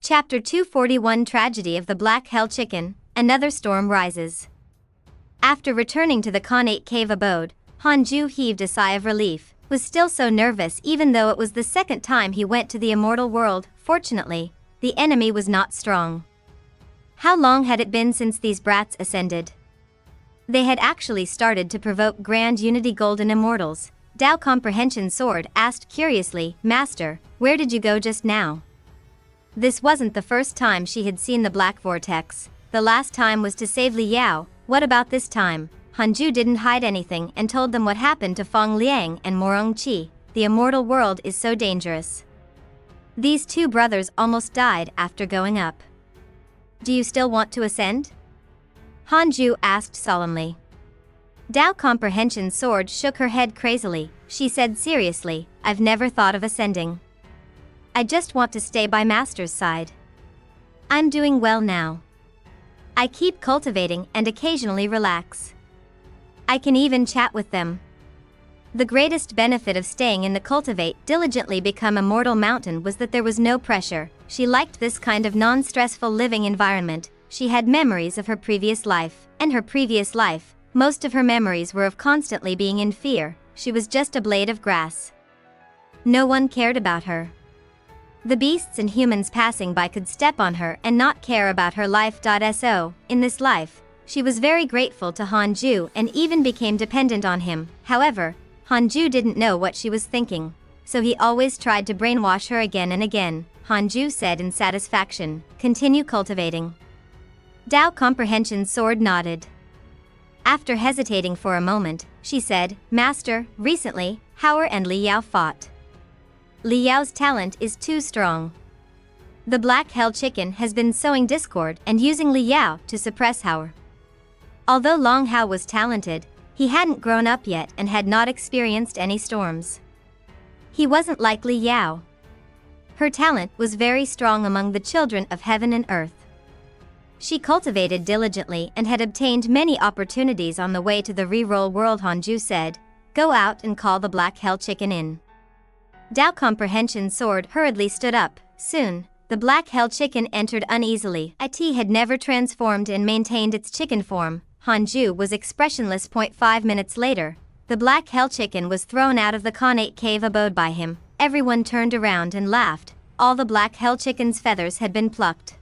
Chapter 241 Tragedy of the Black Hell Chicken, Another Storm Rises. After returning to the connate cave abode, Hanju heaved a sigh of relief, was still so nervous even though it was the second time he went to the immortal world. Fortunately, the enemy was not strong. How long had it been since these brats ascended? They had actually started to provoke Grand Unity Golden Immortals. Dao Comprehension Sword asked curiously, "Master, where did you go just now?" This wasn't the first time she had seen the Black Vortex. The last time was to save Li Yao. What about this time? Hanju didn't hide anything and told them what happened to Feng Liang and Morong Qi. The immortal world is so dangerous. These two brothers almost died after going up. Do you still want to ascend? Hanju asked solemnly. Dao Comprehension Sword shook her head crazily. She said seriously, "I've never thought of ascending. I just want to stay by Master's side. I'm doing well now. I keep cultivating and occasionally relax. I can even chat with them." The greatest benefit of staying in the Cultivate diligently become immortal mountain was that there was no pressure. She liked this kind of non-stressful living environment. She had memories of her previous life, and her previous life, most of her memories were of constantly being in fear. She was just a blade of grass. No one cared about her. The beasts and humans passing by could step on her and not care about her life. So, in this life, she was very grateful to Hanju and even became dependent on him. However, Hanju didn't know what she was thinking, so he always tried to brainwash her again and again. Hanju said in satisfaction, "Continue cultivating." Dao Comprehension Sword nodded. After hesitating for a moment, she said, "Master, recently, Hauer and Li Yao fought. Li Yao's talent is too strong. The Black Hell Chicken has been sowing discord and using Li Yao to suppress Hauer. Although Long Hao was talented, he hadn't grown up yet and had not experienced any storms. He wasn't like Li Yao. Her talent was very strong among the children of heaven and earth. She cultivated diligently and had obtained many opportunities on the way to the reroll world." Hanju said, "Go out and call the Black Hell Chicken in." Dao Comprehension Sword hurriedly stood up. Soon, the Black Hell Chicken entered uneasily. It had never transformed and maintained its chicken form. Hanju was expressionless. 5 minutes later, the Black Hell Chicken was thrown out of the connate cave abode by him. Everyone turned around and laughed. All the Black Hell Chicken's feathers had been plucked.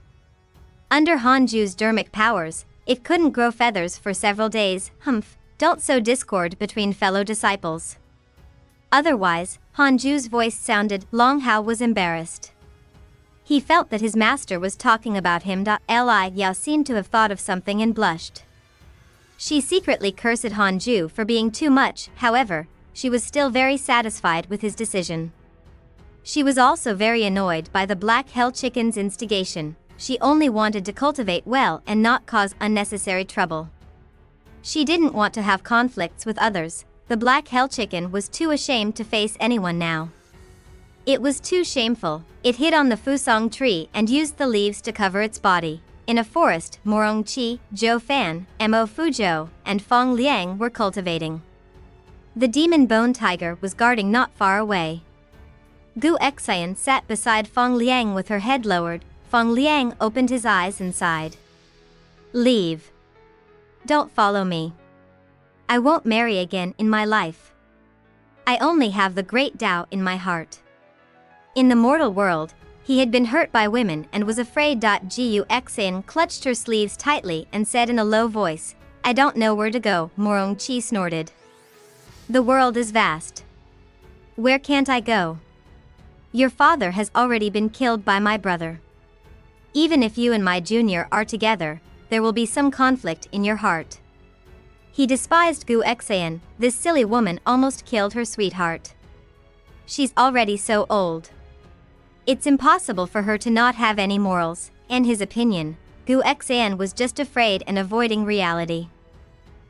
Under Hanju's dermic powers, it couldn't grow feathers for several days. Humph, don't sow discord between fellow disciples. Otherwise, Hanju's voice sounded. Long Hao was embarrassed. He felt that his master was talking about him. Li Yao seemed to have thought of something and blushed. She secretly cursed Hanju for being too much. However, she was still very satisfied with his decision. She was also very annoyed by the Black Hell Chicken's instigation. She only wanted to cultivate well and not cause unnecessary trouble. She didn't want to have conflicts with others. The Black Hell Chicken was too ashamed to face anyone now. It was too shameful. It hid on the fusong tree and used the leaves to cover its body. In a forest, Morong Qi, Zhou Fan, Mo Fuzhou, and Feng Liang were cultivating. The demon bone tiger was guarding not far away. Gu Xian sat beside Feng Liang with her head lowered. Feng Liang opened his eyes and sighed. "Leave. Don't follow me. I won't marry again in my life. I only have the great Tao in my heart." In the mortal world, he had been hurt by women and was afraid. Gu Xian clutched her sleeves tightly and said in a low voice, "I don't know where to go." Morong Qi snorted. "The world is vast. Where can't I go? Your father has already been killed by my brother. Even if you and my junior are together, there will be some conflict in your heart." He despised Gu Xian. This silly woman almost killed her sweetheart. She's already so old. It's impossible for her to not have any morals. In his opinion, Gu Xian was just afraid and avoiding reality.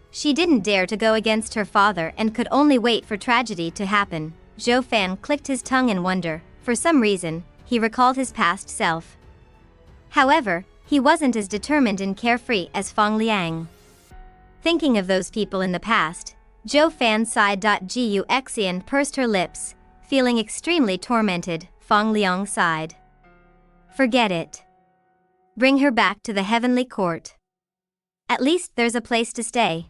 She didn't dare to go against her father and could only wait for tragedy to happen. Zhou Fan clicked his tongue in wonder. For some reason, he recalled his past self. However, he wasn't as determined and carefree as Feng Liang. Thinking of those people in the past, Zhou Fan sighed. Gu Xian pursed her lips, feeling extremely tormented. Feng Liang sighed. Forget it. Bring her back to the heavenly court. At least there's a place to stay.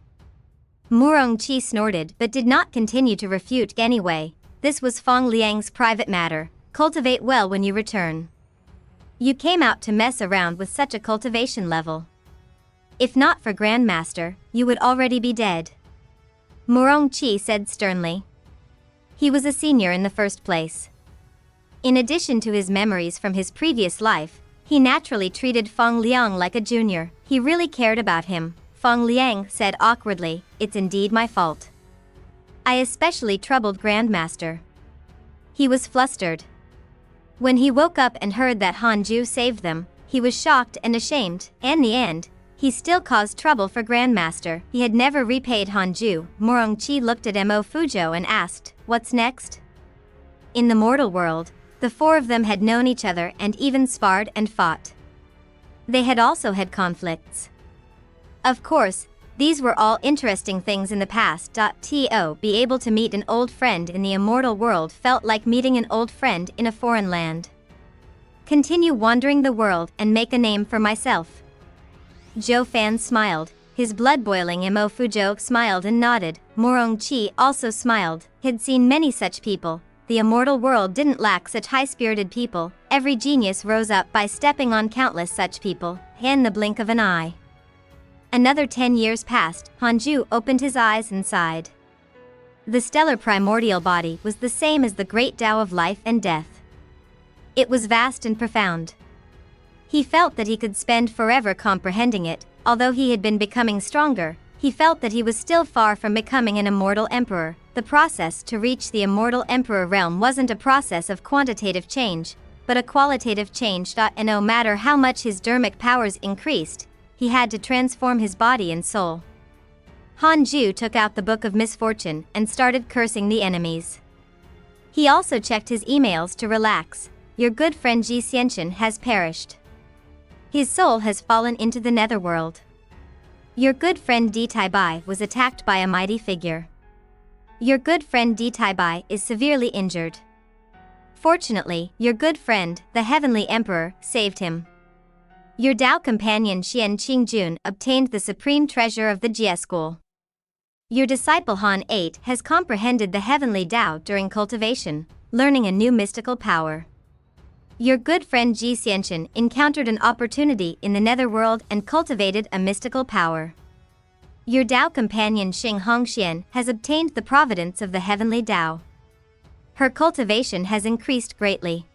Murongqi snorted but did not continue to refute anyway. This was Feng Liang's private matter. Cultivate well when you return. You came out to mess around with such a cultivation level. If not for Grandmaster, you would already be dead. Murongqi said sternly. He was a senior in the first place. In addition to his memories from his previous life, he naturally treated Feng Liang like a junior. He really cared about him. Feng Liang said awkwardly, "It's indeed my fault. I especially troubled Grandmaster." He was flustered. When he woke up and heard that Hanju saved them, he was shocked and ashamed. In the end, he still caused trouble for Grandmaster. He had never repaid Hanju. Murongqi looked at Mo Fujo and asked, "What's next?" In the mortal world, the four of them had known each other and even sparred and fought. They had also had conflicts. Of course, these were all interesting things in the past. To be able to meet an old friend in the immortal world felt like meeting an old friend in a foreign land. Continue wandering the world and make a name for myself. Zhou Fan smiled, his blood boiling. Mo Fujo smiled and nodded. Murongqi also smiled. He had seen many such people. The immortal world didn't lack such high-spirited people. Every genius rose up by stepping on countless such people, in the blink of an eye. Another 10 years passed. Hanju opened his eyes and sighed. The stellar primordial body was the same as the great Tao of life and death. It was vast and profound. He felt that he could spend forever comprehending it. Although he had been becoming stronger, he felt that he was still far from becoming an immortal emperor. The process to reach the immortal emperor realm wasn't a process of quantitative change, but a qualitative change. And no matter how much his dermic powers increased, he had to transform his body and soul. Hanju took out the Book of Misfortune and started cursing the enemies. He also checked his emails to relax. Your good friend Ji Xianchen has perished. His soul has fallen into the netherworld. Your good friend Di Taibai was attacked by a mighty figure. Your good friend Di Taibai is severely injured. Fortunately, your good friend, the Heavenly Emperor, saved him. Your Tao companion Xian Qingjun obtained the supreme treasure of the Jie School. Your disciple Han 8 has comprehended the heavenly Tao during cultivation, learning a new mystical power. Your good friend Ji Xianchen encountered an opportunity in the netherworld and cultivated a mystical power. Your Tao companion Xing Hongxian has obtained the providence of the heavenly Tao. Her cultivation has increased greatly.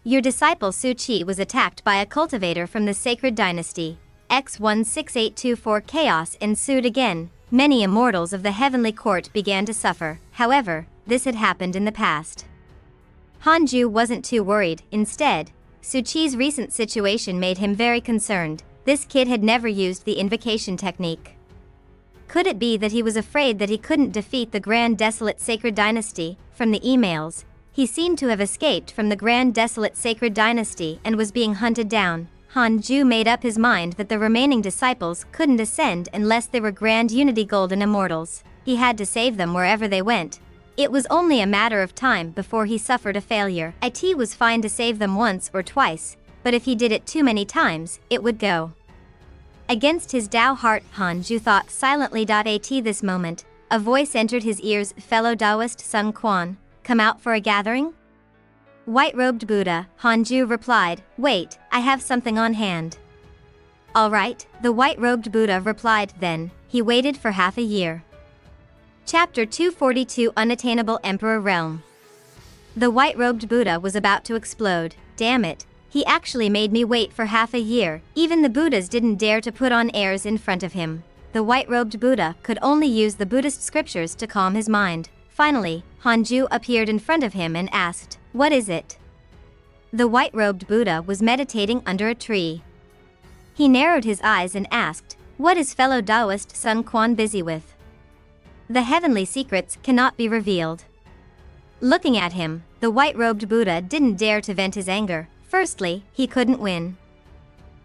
Your disciple Su Qi was attacked by a cultivator from the sacred dynasty. X16824 chaos ensued again. Many immortals of the heavenly court began to suffer. However, this had happened in the past. Hanju wasn't too worried. Instead, Su Qi's recent situation made him very concerned. This kid had never used the invocation technique. Could it be that he was afraid that he couldn't defeat the Grand Desolate Sacred Dynasty? From the emails, he seemed to have escaped from the Grand Desolate Sacred Dynasty and was being hunted down. Hanju made up his mind that the remaining disciples couldn't ascend unless they were Grand Unity Golden Immortals. He had to save them wherever they went. It was only a matter of time before he suffered a failure. It was fine to save them once or twice, but if he did it too many times, it would go against his Tao heart. Hanju thought silently. At this moment, a voice entered his ears. Fellow Taoist Sun Quan, come out for a gathering? White-robed Buddha, Hanju replied. Wait, I have something on hand. All right, the white-robed Buddha replied. Then, he waited for half a year. Chapter 242 Unattainable Emperor Realm. The white-robed Buddha was about to explode. Damn it, he actually made me wait for half a year. Even the Buddhas didn't dare to put on airs in front of him. The white-robed Buddha could only use the Buddhist scriptures to calm his mind. Finally, Hanju appeared in front of him and asked, What is it? The white-robed Buddha was meditating under a tree. He narrowed his eyes and asked, What is fellow Taoist Sun Quan busy with? The heavenly secrets cannot be revealed. Looking at him, the white-robed Buddha didn't dare to vent his anger. Firstly, he couldn't win.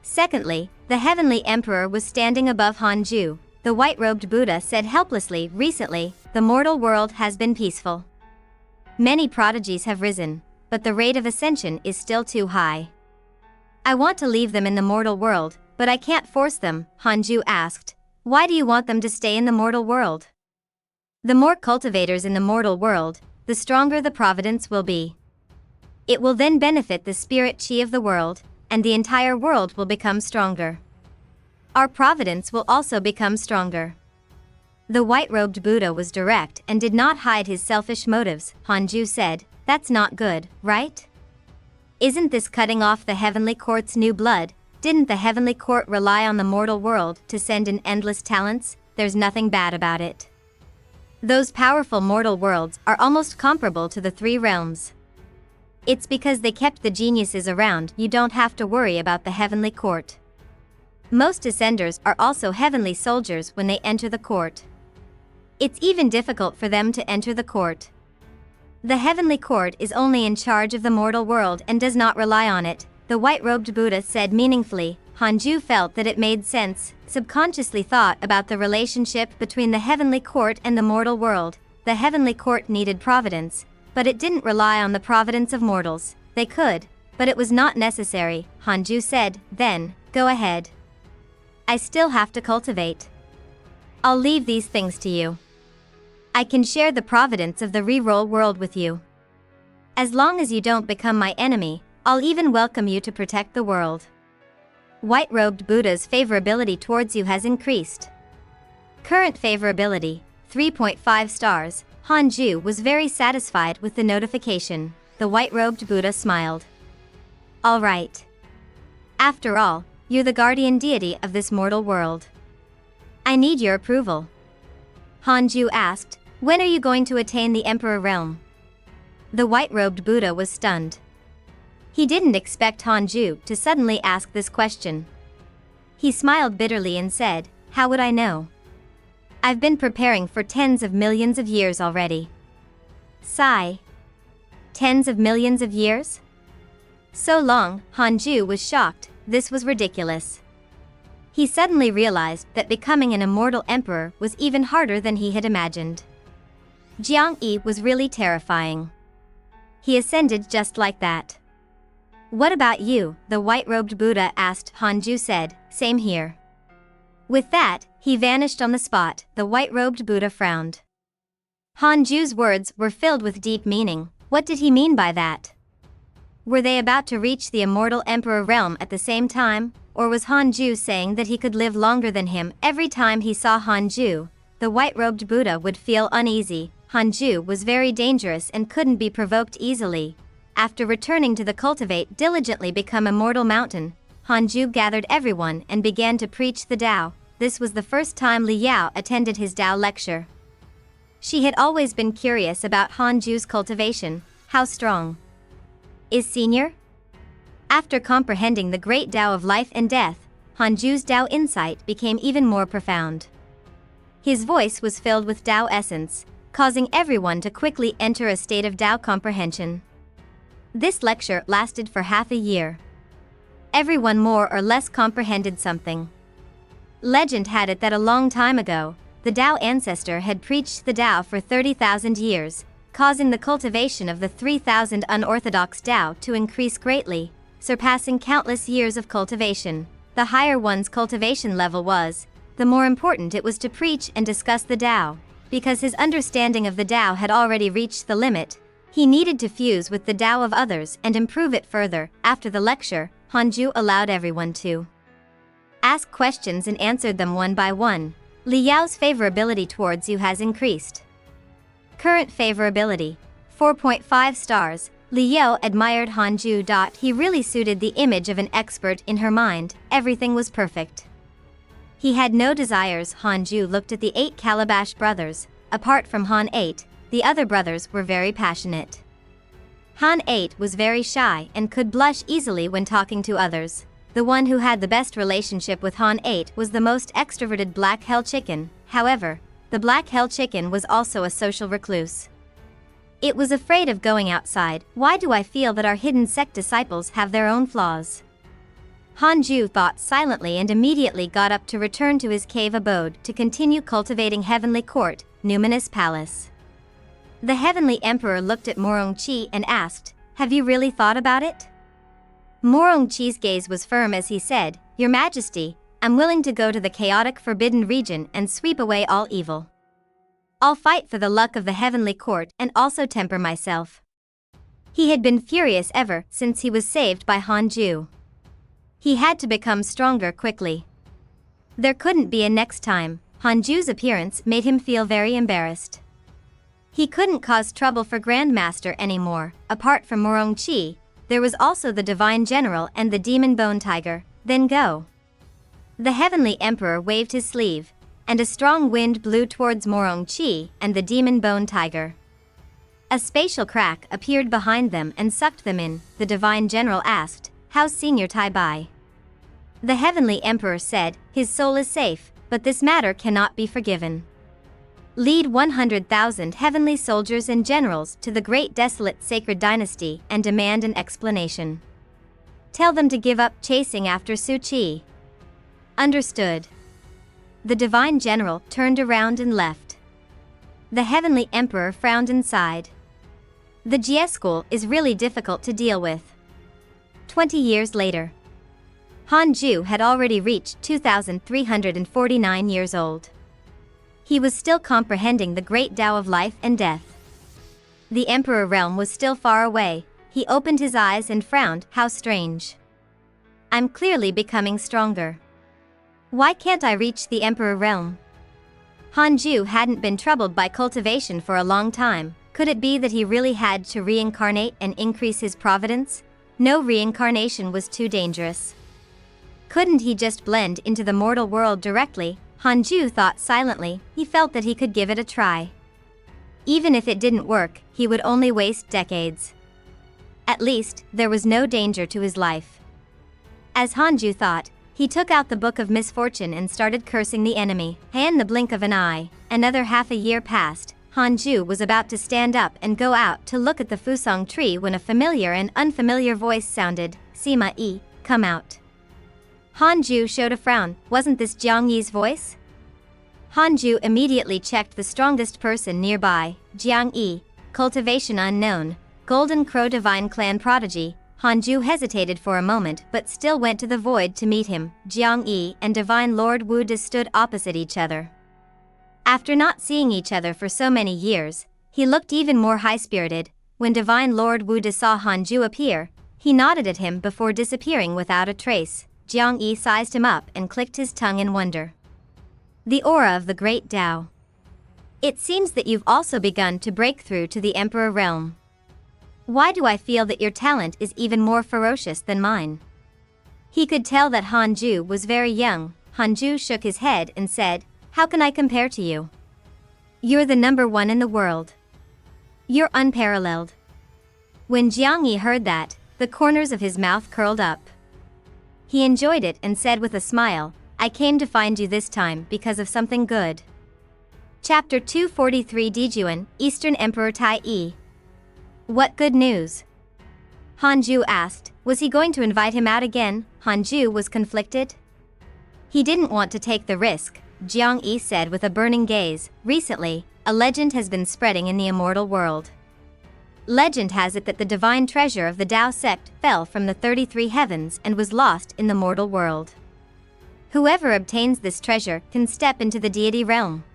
Secondly, the heavenly emperor was standing above Hanju. The white-robed Buddha said helplessly, Recently, the mortal world has been peaceful. Many prodigies have risen, but the rate of ascension is still too high. I want to leave them in the mortal world, but I can't force them, Hanju asked. Why do you want them to stay in the mortal world? The more cultivators in the mortal world, the stronger the Providence will be. It will then benefit the spirit chi of the world, and the entire world will become stronger. Our Providence will also become stronger. The white-robed Buddha was direct and did not hide his selfish motives, Hanju said. That's not good, right? Isn't this cutting off the heavenly court's new blood? Didn't the heavenly court rely on the mortal world to send in endless talents? There's nothing bad about it. Those powerful mortal worlds are almost comparable to the three realms. It's because they kept the geniuses around you don't have to worry about the heavenly court. Most ascenders are also heavenly soldiers when they enter the court. It's even difficult for them to enter the court. The heavenly court is only in charge of the mortal world and does not rely on it, the white-robed Buddha said meaningfully. Hanju felt that it made sense, subconsciously thought about the relationship between the heavenly court and the mortal world. The heavenly court needed providence, but it didn't rely on the providence of mortals. They could, but it was not necessary, Hanju said. Then, go ahead. I still have to cultivate. I'll leave these things to you. I can share the providence of the reroll world with you. As long as you don't become my enemy, I'll even welcome you to protect the world. White-robed Buddha's favorability towards you has increased. Current favorability, 3.5 stars. Hanju was very satisfied with the notification. The white-robed Buddha smiled. All right. After all, you're the guardian deity of this mortal world. I need your approval. Hanju asked, when are you going to attain the Emperor realm? The white-robed Buddha was stunned. He didn't expect Hanju to suddenly ask this question. He smiled bitterly and said, how would I know? I've been preparing for tens of millions of years already. Sigh. Tens of millions of years? So long, Hanju was shocked. This was ridiculous. He suddenly realized that becoming an immortal emperor was even harder than he had imagined. Jiang Yi was really terrifying. He ascended just like that. What about you? The white-robed Buddha asked. Hanju said, same here. With that, he vanished on the spot. The white-robed Buddha frowned. Hanju's words were filled with deep meaning. What did he mean by that? Were they about to reach the immortal emperor realm at the same time, or was Hanju saying that he could live longer than him? Every time he saw Hanju, the white-robed Buddha would feel uneasy. Hanju was very dangerous and couldn't be provoked easily. After returning to the Cultivate diligently become immortal mountain, Hanju gathered everyone and began to preach the Tao. This was the first time Li Yao attended his Tao lecture. She had always been curious about Hanju's cultivation. How strong is senior? After comprehending the great Tao of life and death, Hanju's Tao insight became even more profound. His voice was filled with Tao essence, causing everyone to quickly enter a state of Tao comprehension. This lecture lasted for half a year. Everyone more or less comprehended something. Legend had it that a long time ago, the Tao ancestor had preached the Tao for 30,000 years, causing the cultivation of the 3,000 unorthodox Tao to increase greatly, surpassing countless years of cultivation. The higher one's cultivation level was, the more important it was to preach and discuss the Tao. Because his understanding of the Tao had already reached the limit, he needed to fuse with the Tao of others and improve it further. After the lecture, Hanju allowed everyone to ask questions and answered them one by one. Li Yao's favorability towards you has increased. Current favorability, 4.5 stars. Li Yao admired Hanju. He really suited the image of an expert in her mind. Everything was perfect. He had no desires. Hanju looked at the 8 Calabash brothers. Apart from Han 8, the other brothers were very passionate. Han 8 was very shy and could blush easily when talking to others. The one who had the best relationship with Han 8 was the most extroverted Black Hell Chicken. However, the Black Hell Chicken was also a social recluse. It was afraid of going outside. Why do I feel that our hidden sect disciples have their own flaws? Hanju thought silently and immediately got up to return to his cave abode to continue cultivating Heavenly Court, Numinous Palace. The Heavenly Emperor looked at Morongchi and asked, have you really thought about it? Morongchi's gaze was firm as he said, "Your Majesty, I'm willing to go to the chaotic forbidden region and sweep away all evil. I'll fight for the luck of the heavenly court and also temper myself." He had been furious ever since he was saved by Hanju. He had to become stronger quickly. There couldn't be a next time. Hanju's appearance made him feel very embarrassed. He couldn't cause trouble for Grandmaster anymore. Apart from Morongchi, there was also the Divine General and the Demon Bone Tiger. Then go. The Heavenly Emperor waved his sleeve, and a strong wind blew towards Morongchi and the Demon Bone Tiger. A spatial crack appeared behind them and sucked them in. The Divine General asked, "How's Senior Tai Bai?" The Heavenly Emperor said, "His soul is safe, but this matter cannot be forgiven. Lead 100,000 heavenly soldiers and generals to the great desolate sacred dynasty and demand an explanation. Tell them to give up chasing after Su Qi." Understood. The Divine General turned around and left. The Heavenly Emperor frowned and sighed. The Jie school is really difficult to deal with. 20 years later. Hanju had already reached 2,349 years old. He was still comprehending the great Tao of life and death. The Emperor Realm was still far away. He opened his eyes and frowned. How strange. I'm clearly becoming stronger. Why can't I reach the Emperor Realm? Hanju hadn't been troubled by cultivation for a long time. Could it be that he really had to reincarnate and increase his providence? No, reincarnation was too dangerous. Couldn't he just blend into the mortal world directly? Hanju thought silently. He felt that he could give it a try. Even if it didn't work, he would only waste decades. At least, there was no danger to his life. As Hanju thought, he took out the Book of Misfortune and started cursing the enemy. In the blink of an eye, another half a year passed. Hanju was about to stand up and go out to look at the Fusong tree when a familiar and unfamiliar voice sounded. "Sima Yi, come out." Hanju showed a frown. Wasn't this Jiang Yi's voice? Hanju immediately checked the strongest person nearby. Jiang Yi, cultivation unknown, Golden Crow Divine Clan prodigy. Hanju hesitated for a moment but still went to the void to meet him. Jiang Yi and Divine Lord Wu De stood opposite each other. After not seeing each other for so many years, he looked even more high-spirited. When Divine Lord Wu De saw Hanju appear, he nodded at him before disappearing without a trace. Jiang Yi sized him up and clicked his tongue in wonder. The aura of the great Tao. It seems that you've also begun to break through to the Emperor Realm. Why do I feel that your talent is even more ferocious than mine? He could tell that Hanju was very young. Hanju shook his head and said, "How can I compare to you? You're the number one in the world. You're unparalleled." When Jiang Yi heard that, the corners of his mouth curled up. He enjoyed it and said with a smile, "I came to find you this time because of something good." Chapter 243 Dijuan, Eastern Emperor Tai Yi. What good news? Hanju asked. Was he going to invite him out again? Hanju was conflicted. He didn't want to take the risk. Jiang Yi said with a burning gaze. Recently, a legend has been spreading in the immortal world. Legend has it that the divine treasure of the Tao sect fell from the 33 heavens and was lost in the mortal world. Whoever obtains this treasure can step into the deity realm.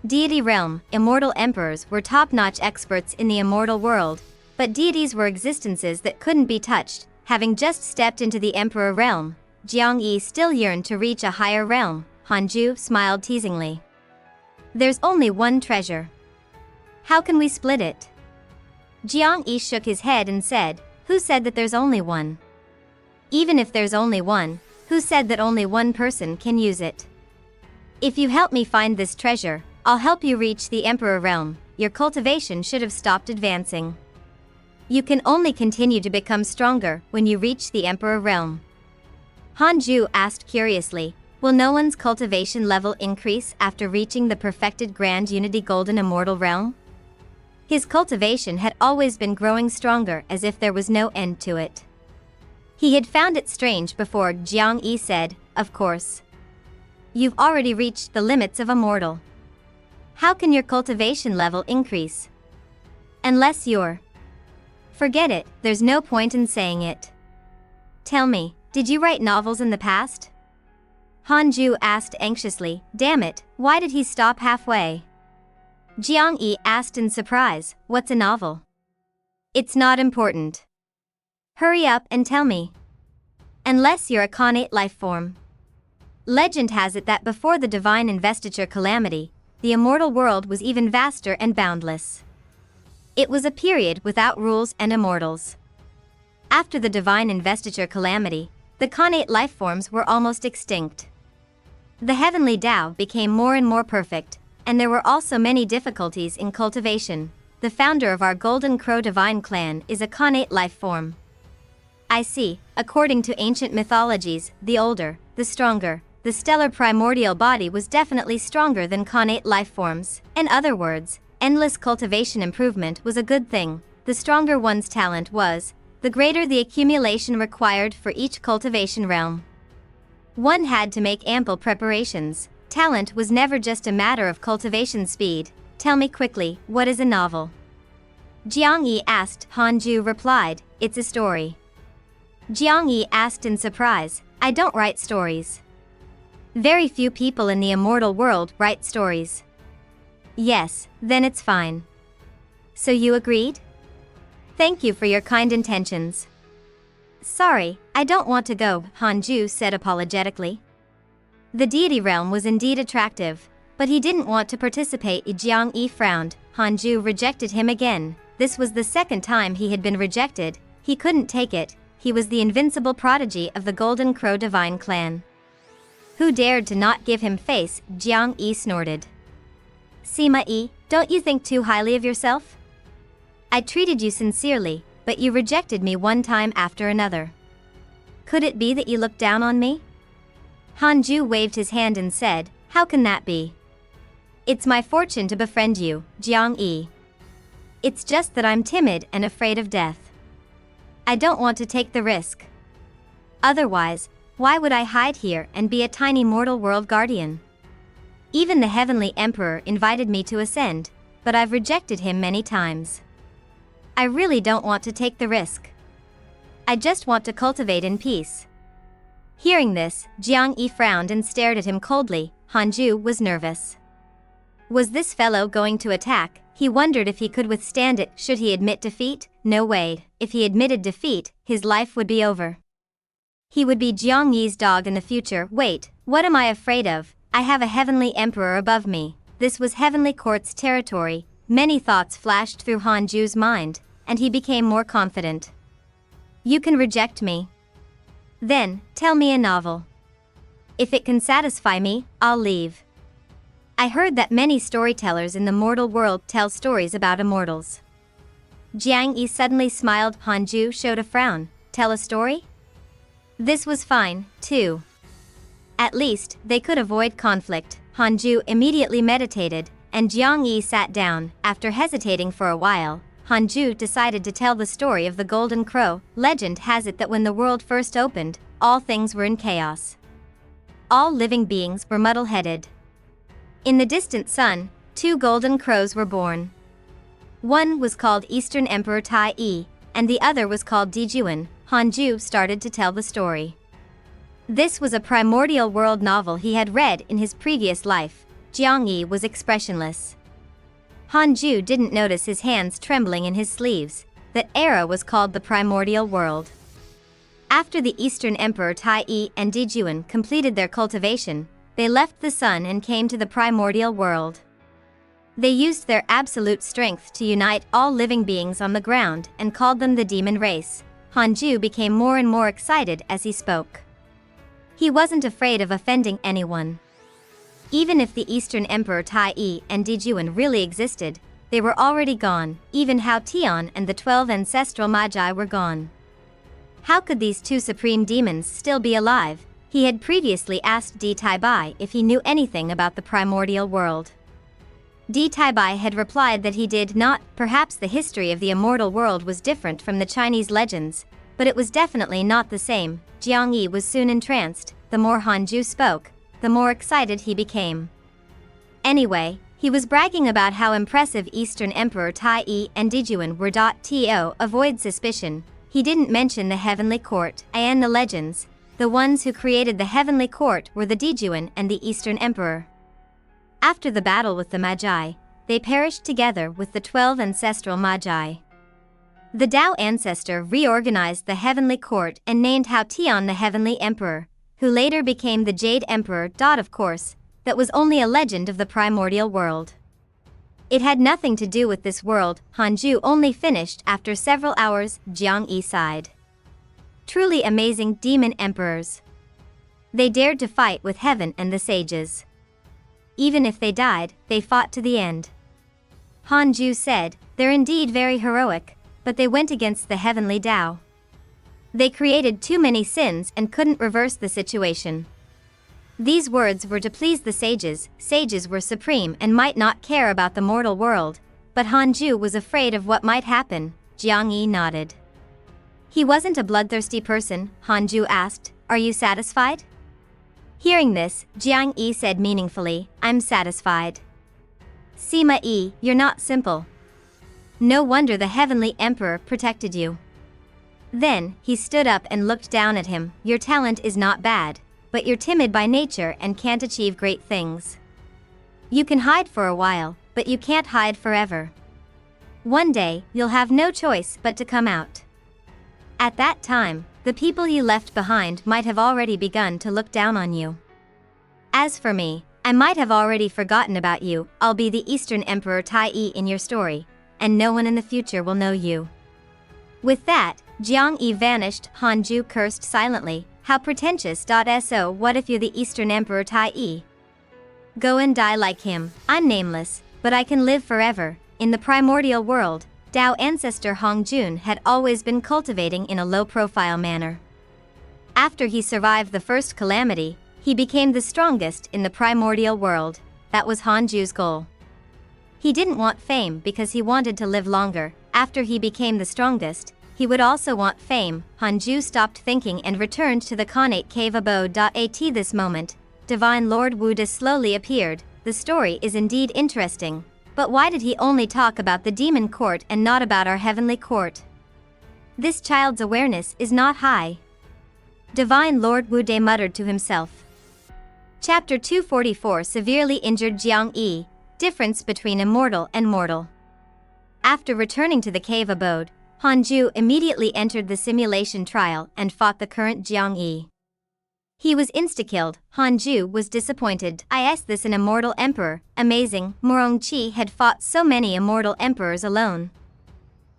Deity realm, immortal emperors were top-notch experts in the immortal world, but deities were existences that couldn't be touched. Having just stepped into the emperor realm, Jiang Yi still yearned to reach a higher realm. Hanju smiled teasingly. There's only one treasure. How can we split it? Jiang Yi shook his head and said, "Who said that there's only one? Even if there's only one, who said that only one person can use it? If you help me find this treasure, I'll help you reach the Emperor Realm. Your cultivation should have stopped advancing. You can only continue to become stronger when you reach the Emperor Realm." Hanju asked curiously, "Will no one's cultivation level increase after reaching the perfected Grand Unity Golden Immortal Realm?" His cultivation had always been growing stronger as if there was no end to it. He had found it strange before. Jiang Yi said, "Of course. You've already reached the limits of a mortal. How can your cultivation level increase? Unless you're..." "Forget it, there's no point in saying it. Tell me, did you write novels in the past? Hanju asked anxiously. Damn it, why did he stop halfway? Jiang Yi asked in surprise, what's a novel? It's not important. Hurry up and tell me. Unless you're a connate life form. Legend has it that before the divine investiture calamity, the immortal world was even vaster and boundless. It was a period without rules and immortals. After the divine investiture calamity, the connate life forms were almost extinct. The heavenly Tao became more and more perfect, and there were also many difficulties in cultivation. The founder of our Golden Crow divine clan is a connate life form. I see, according to ancient mythologies, the older, the stronger, the stellar primordial body was definitely stronger than connate life forms. In other words, endless cultivation improvement was a good thing. The stronger one's talent was, the greater the accumulation required for each cultivation realm. One had to make ample preparations. Talent was never just a matter of cultivation speed. Tell me quickly, what is a novel? Jiang Yi asked. Hanju replied, it's a story. Jiang Yi asked in surprise, I don't write stories. Very few people in the immortal world write stories. Yes, then it's fine. So you agreed? Thank you for your kind intentions. Sorry, I don't want to go, Hanju said apologetically. The deity realm was indeed attractive, but he didn't want to participate. Jiang Yi frowned. Hanju rejected him again. This was the second time he had been rejected. He couldn't take it. He was the invincible prodigy of the Golden Crow divine clan. Who dared to not give him face? Jiang Yi snorted. Sima Yi, don't you think too highly of yourself? I treated you sincerely, but you rejected me one time after another. Could it be that you looked down on me? Hanju waved his hand and said, how can that be? It's my fortune to befriend you, Jiang Yi. It's just that I'm timid and afraid of death. I don't want to take the risk. Otherwise, why would I hide here and be a tiny mortal world guardian? Even the Heavenly Emperor invited me to ascend, but I've rejected him many times. I really don't want to take the risk. I just want to cultivate in peace. Hearing this, Jiang Yi frowned and stared at him coldly. Hanju was nervous. Was this fellow going to attack? He wondered if he could withstand it. Should he admit defeat? No way. If he admitted defeat, his life would be over. He would be Jiang Yi's dog in the future. Wait, what am I afraid of? I have a heavenly emperor above me. This was heavenly court's territory. Many thoughts flashed through Hanju's mind, and he became more confident. You can reject me. Then, tell me a novel. If it can satisfy me, I'll leave. I heard that many storytellers in the mortal world tell stories about immortals. Jiang Yi suddenly smiled. Hanju showed a frown. Tell a story? This was fine, too. At least, they could avoid conflict. Hanju immediately meditated, and Jiang Yi sat down. After hesitating for a while, Hanju decided to tell the story of the Golden Crow. Legend has it that when the world first opened, all things were in chaos. All living beings were muddle-headed. In the distant sun, 2 golden crows were born. One was called Eastern Emperor Tai Yi, and the other was called Dijuan. Hanju started to tell the story. This was a primordial world novel he had read in his previous life. Jiang Yi was expressionless. Hanju didn't notice his hands trembling in his sleeves. That era was called the primordial world. After the Eastern Emperor Tai Yi and Dijuan completed their cultivation, they left the sun and came to the primordial world. They used their absolute strength to unite all living beings on the ground and called them the demon race. Hanju became more and more excited as he spoke. He wasn't afraid of offending anyone. Even if the Eastern Emperor Tai Yi and Dijuan really existed, they were already gone. Even Hao Tian and the 12 ancestral magi were gone. How could these 2 supreme demons still be alive? He had previously asked Di Taibai if he knew anything about the primordial world. Di Taibai had replied that he did not. Perhaps the history of the immortal world was different from the Chinese legends, but it was definitely not the same. Jiang Yi was soon entranced. The more Hanju spoke, the more excited he became. Anyway, he was bragging about how impressive Eastern Emperor Tai Yi and Dijuan were. To avoid suspicion, he didn't mention the heavenly court and the legends. The ones who created the heavenly court were the Dejuan and the Eastern Emperor. After the battle with the Magi, they perished together with the 12 ancestral Magi. The Tao ancestor reorganized the heavenly court and named Hao Tian the heavenly emperor, who later became the Jade Emperor. Of course, that was only a legend of the primordial world. It had nothing to do with this world. Hanju only finished after several hours. Jiang Yi sighed. Truly amazing demon emperors. They dared to fight with heaven and the sages. Even if they died, they fought to the end. Hanju said, they're indeed very heroic, but they went against the heavenly Tao. They created too many sins and couldn't reverse the situation. These words were to please the sages. Sages were supreme and might not care about the mortal world, but Hanju was afraid of what might happen. Jiang Yi nodded. He wasn't a bloodthirsty person. Hanju asked, are you satisfied? Hearing this, Jiang Yi said meaningfully, I'm satisfied. Sima Yi, you're not simple. No wonder the heavenly emperor protected you. Then, he stood up and looked down at him. Your talent is not bad, but you're timid by nature and can't achieve great things. You can hide for a while, but you can't hide forever. One day, you'll have no choice but to come out. At that time, the people you left behind might have already begun to look down on you. As for me, I might have already forgotten about you. I'll be the Eastern Emperor Tai Yi in your story, and no one in the future will know you. With that, Jiang Yi vanished. Hanju cursed silently. How pretentious. So what if you're the Eastern Emperor Tai Yi? Go and die like him. I'm nameless, but I can live forever. In the primordial world, Tao ancestor Hong Jun had always been cultivating in a low-profile manner. After he survived the first calamity, he became the strongest in the primordial world. That was Hanju's goal. He didn't want fame because he wanted to live longer. After he became the strongest, he would also want fame. Hanju stopped thinking and returned to the connate cave abode. At this moment, Divine Lord Wuda slowly appeared. The story is indeed interesting, but why did he only talk about the demon court and not about our heavenly court? This child's awareness is not high. Divine Lord Wude muttered to himself. Chapter 244 Severely injured Jiang Yi. Difference between immortal and mortal. After returning to the cave abode, Hanju immediately entered the simulation trial and fought the current Jiang Yi. He was insta-killed. Hanju was disappointed. This an immortal emperor, amazing. Morongqi had fought so many immortal emperors alone.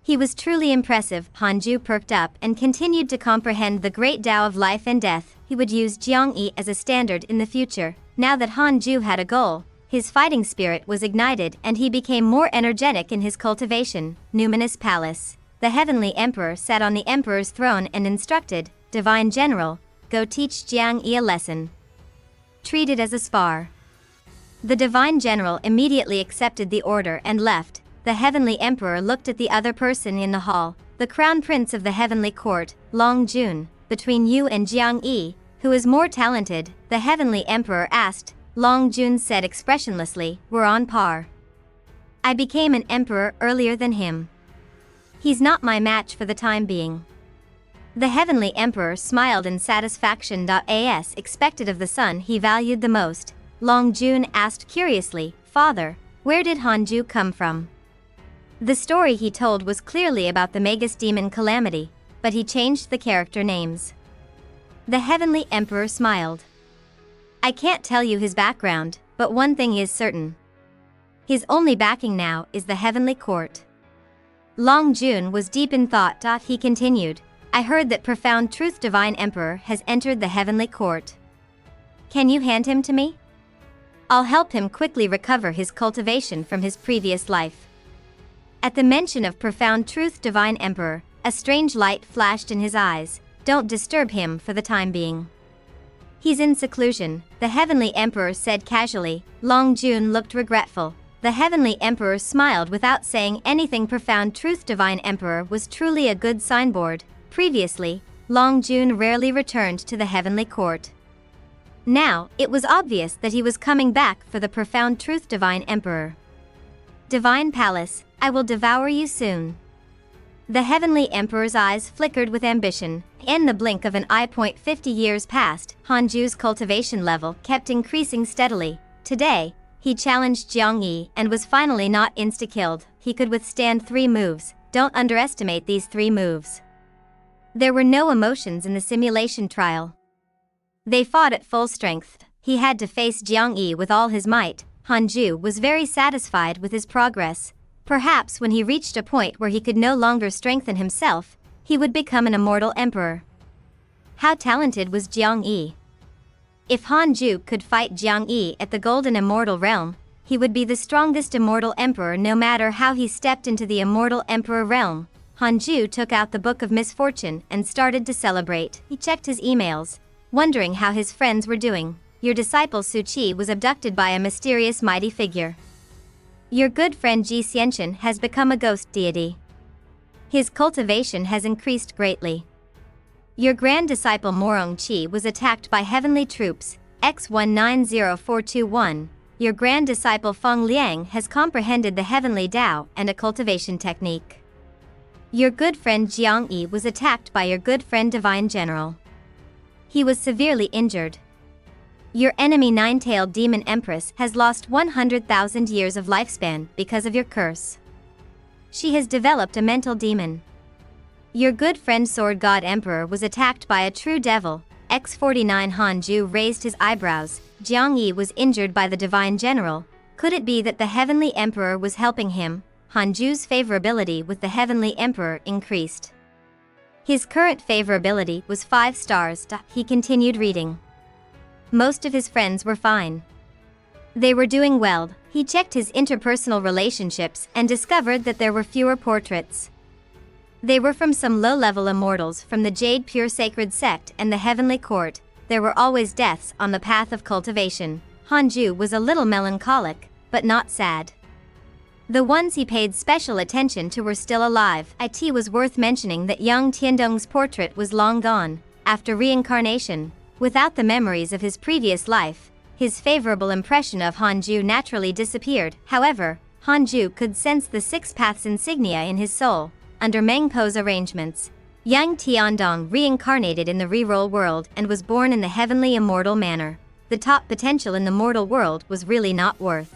He was truly impressive. Hanju perked up and continued to comprehend the great Tao of life and death. He would use Jiang Yi as a standard in the future. Now that Hanju had a goal, his fighting spirit was ignited and he became more energetic in his cultivation. Numinous Palace. The heavenly emperor sat on the emperor's throne and instructed, Divine General, go teach Jiang Yi a lesson. Treat it as a spar. The Divine General immediately accepted the order and left. The heavenly emperor looked at the other person in the hall, the crown prince of the heavenly court, Long Jun. Between you and Jiang Yi, who is more talented? The heavenly emperor asked. Long Jun said expressionlessly, we're on par. I became an emperor earlier than him. He's not my match for the time being. The heavenly emperor smiled in satisfaction. As expected of the son he valued the most, Long Jun asked curiously, Father, where did Hanju come from? The story he told was clearly about the Magus demon calamity, but he changed the character names. The heavenly emperor smiled. I can't tell you his background, but one thing is certain. His only backing now is the heavenly court. Long Jun was deep in thought. He continued, I heard that Profound Truth Divine Emperor has entered the heavenly court. Can you hand him to me? I'll help him quickly recover his cultivation from his previous life. At the mention of Profound Truth Divine Emperor, a strange light flashed in his eyes. Don't disturb him for the time being. He's in seclusion, the heavenly emperor said casually. Long Jun looked regretful. The heavenly emperor smiled without saying anything. Profound Truth Divine Emperor was truly a good signboard. Previously, Long Jun rarely returned to the heavenly court. Now, it was obvious that he was coming back for the Profound Truth Divine Emperor. Divine Palace, I will devour you soon. The Heavenly Emperor's eyes flickered with ambition. In the blink of an eye, 50 years passed. Hanju's cultivation level kept increasing steadily. Today, he challenged Jiang Yi and was finally not insta-killed. He could withstand 3 moves. Don't underestimate these 3 moves. There were no emotions in the simulation trial. They fought at full strength. He had to face Jiang Yi with all his might. Hanju was very satisfied with his progress. Perhaps when he reached a point where he could no longer strengthen himself, he would become an immortal emperor. How talented was Jiang Yi? If Hanju could fight Jiang Yi at the Golden Immortal Realm, he would be the strongest immortal emperor no matter how he stepped into the Immortal Emperor realm. Hanju took out the Book of Misfortune and started to celebrate. He checked his emails, wondering how his friends were doing. Your disciple Su Qi was abducted by a mysterious mighty figure. Your good friend Ji Xianchen has become a ghost deity. His cultivation has increased greatly. Your grand disciple Morong Qi was attacked by heavenly troops, X190421. Your grand disciple Feng Liang has comprehended the heavenly Tao and a cultivation technique. Your good friend Jiang Yi was attacked by your good friend Divine General. He was severely injured. Your enemy Nine-Tailed Demon Empress has lost 100,000 years of lifespan because of your curse. She has developed a mental demon. Your good friend Sword God Emperor was attacked by a true devil, X49. Hanju raised his eyebrows. Jiang Yi was injured by the Divine General. Could it be that the Heavenly Emperor was helping him? Hanju's favorability with the Heavenly Emperor increased. His current favorability was 5 stars. He continued reading. Most of his friends were fine. They were doing well. He checked his interpersonal relationships and discovered that there were fewer portraits. They were from some low-level immortals from the Jade Pure Sacred Sect and the Heavenly Court. There were always deaths on the path of cultivation. Hanju was a little melancholic, but not sad. The ones he paid special attention to were still alive. It was worth mentioning that young Tiandong's portrait was long gone. After reincarnation, without the memories of his previous life, his favorable impression of Hanju naturally disappeared. However, Hanju could sense the 6 paths insignia in his soul. Under Meng Po's arrangements, young Tiandong reincarnated in the reroll world and was born in the heavenly immortal manner. The top potential in the mortal world was really not worth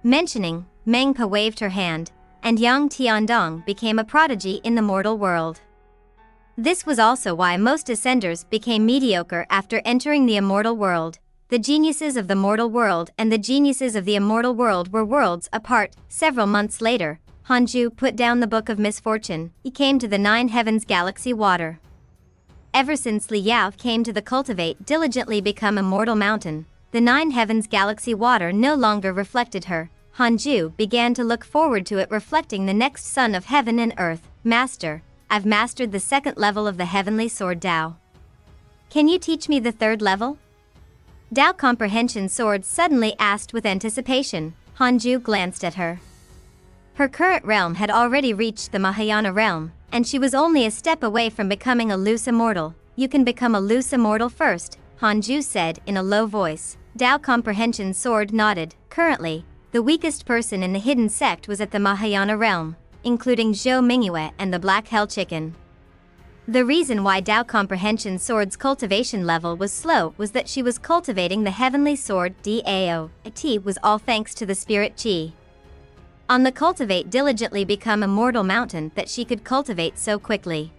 mentioning. Meng Po waved her hand, and young Tiandong became a prodigy in the mortal world. This was also why most ascenders became mediocre after entering the immortal world. The geniuses of the mortal world and the geniuses of the immortal world were worlds apart. Several months later, Hanju put down the Book of Misfortune. He came to the 9 Heavens Galaxy water. Ever since Li Yao came to the Cultivate diligently become Immortal Mountain, the 9 Heavens Galaxy water no longer reflected her. Hanju began to look forward to it reflecting the next sun of heaven and earth. Master, I've mastered the 2nd level of the Heavenly Sword Tao. Can you teach me the 3rd level? Tao Comprehension Sword suddenly asked with anticipation. Hanju glanced at her. Her current realm had already reached the Mahayana realm, and she was only a step away from becoming a loose immortal. You can become a loose immortal first, Hanju said in a low voice. Tao Comprehension Sword nodded. Currently, the weakest person in the hidden sect was at the Mahayana realm, including Zhou Mingyue and the Black Hell Chicken. The reason why Tao Comprehension Sword's cultivation level was slow was that she was cultivating the heavenly sword Dao. It was all thanks to the spirit Qi. On the Cultivate diligently become Immortal Mountain that she could cultivate so quickly.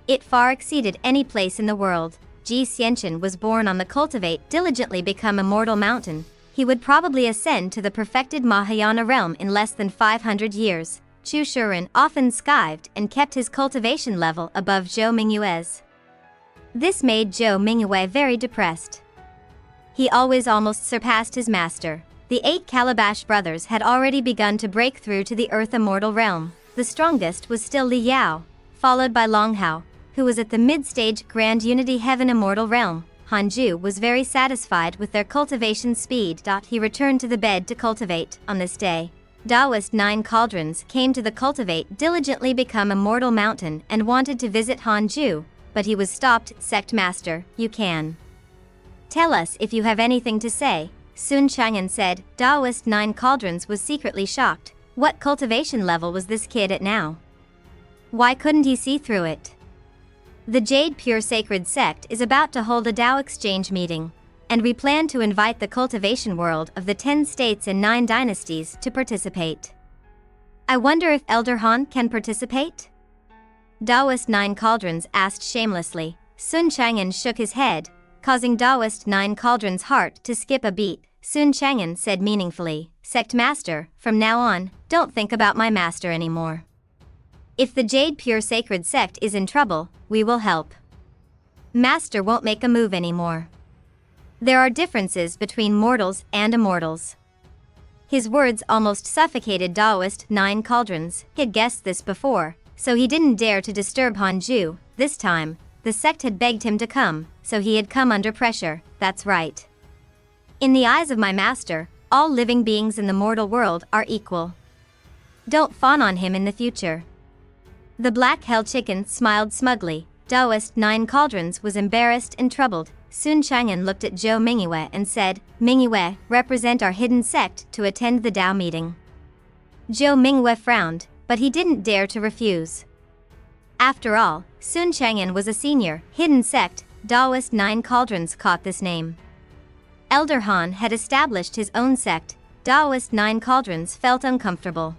It far exceeded any place in the world. Ji Xianchen was born on the Cultivate diligently become Immortal Mountain. He would probably ascend to the perfected Mahayana realm in less than 500 years. Chu Shuren often skived and kept his cultivation level above Zhou Mingyue's. This made Zhou Mingyue very depressed. He always almost surpassed his master. The 8 Calabash brothers had already begun to break through to the Earth Immortal Realm. The strongest was still Li Yao, followed by Long Hao, who was at the mid-stage Grand Unity Heaven Immortal Realm. Hanju was very satisfied with their cultivation speed. He returned to the bed to cultivate. On this day, Taoist 9 Cauldrons came to the Cultivate diligently become Immortal Mountain and wanted to visit Hanju, but he was stopped. Sect Master, you can tell us if you have anything to say, Sun Chang'an said. Taoist 9 Cauldrons was secretly shocked. What cultivation level was this kid at now? Why couldn't he see through it? The Jade Pure Sacred Sect is about to hold a Tao exchange meeting, and we plan to invite the cultivation world of the 10 states and 9 dynasties to participate. I wonder if Elder Han can participate? Taoist 9 Cauldrons asked shamelessly. Sun Chang'an shook his head, causing Taoist 9 Cauldrons' heart to skip a beat. Sun Chang'an said meaningfully, Sect Master, from now on, don't think about my master anymore. If the Jade Pure Sacred Sect is in trouble, we will help. Master won't make a move anymore. There are differences between mortals and immortals. His words almost suffocated Taoist 9 Cauldrons. He had guessed this before, so he didn't dare to disturb Hanju. This time, the sect had begged him to come, so he had come under pressure. That's right. In the eyes of my master, all living beings in the mortal world are equal. Don't fawn on him in the future. The black hell chicken smiled smugly. Taoist 9 Cauldrons was embarrassed and troubled. Sun Chang'an looked at Zhou Mingyue and said, Mingyue, represent our hidden sect to attend the Tao meeting. Zhou Mingyue frowned, but he didn't dare to refuse. After all, Sun Chang'an was a senior, hidden sect. Taoist 9 Cauldrons caught this name. Elder Han had established his own sect. Taoist 9 Cauldrons felt uncomfortable.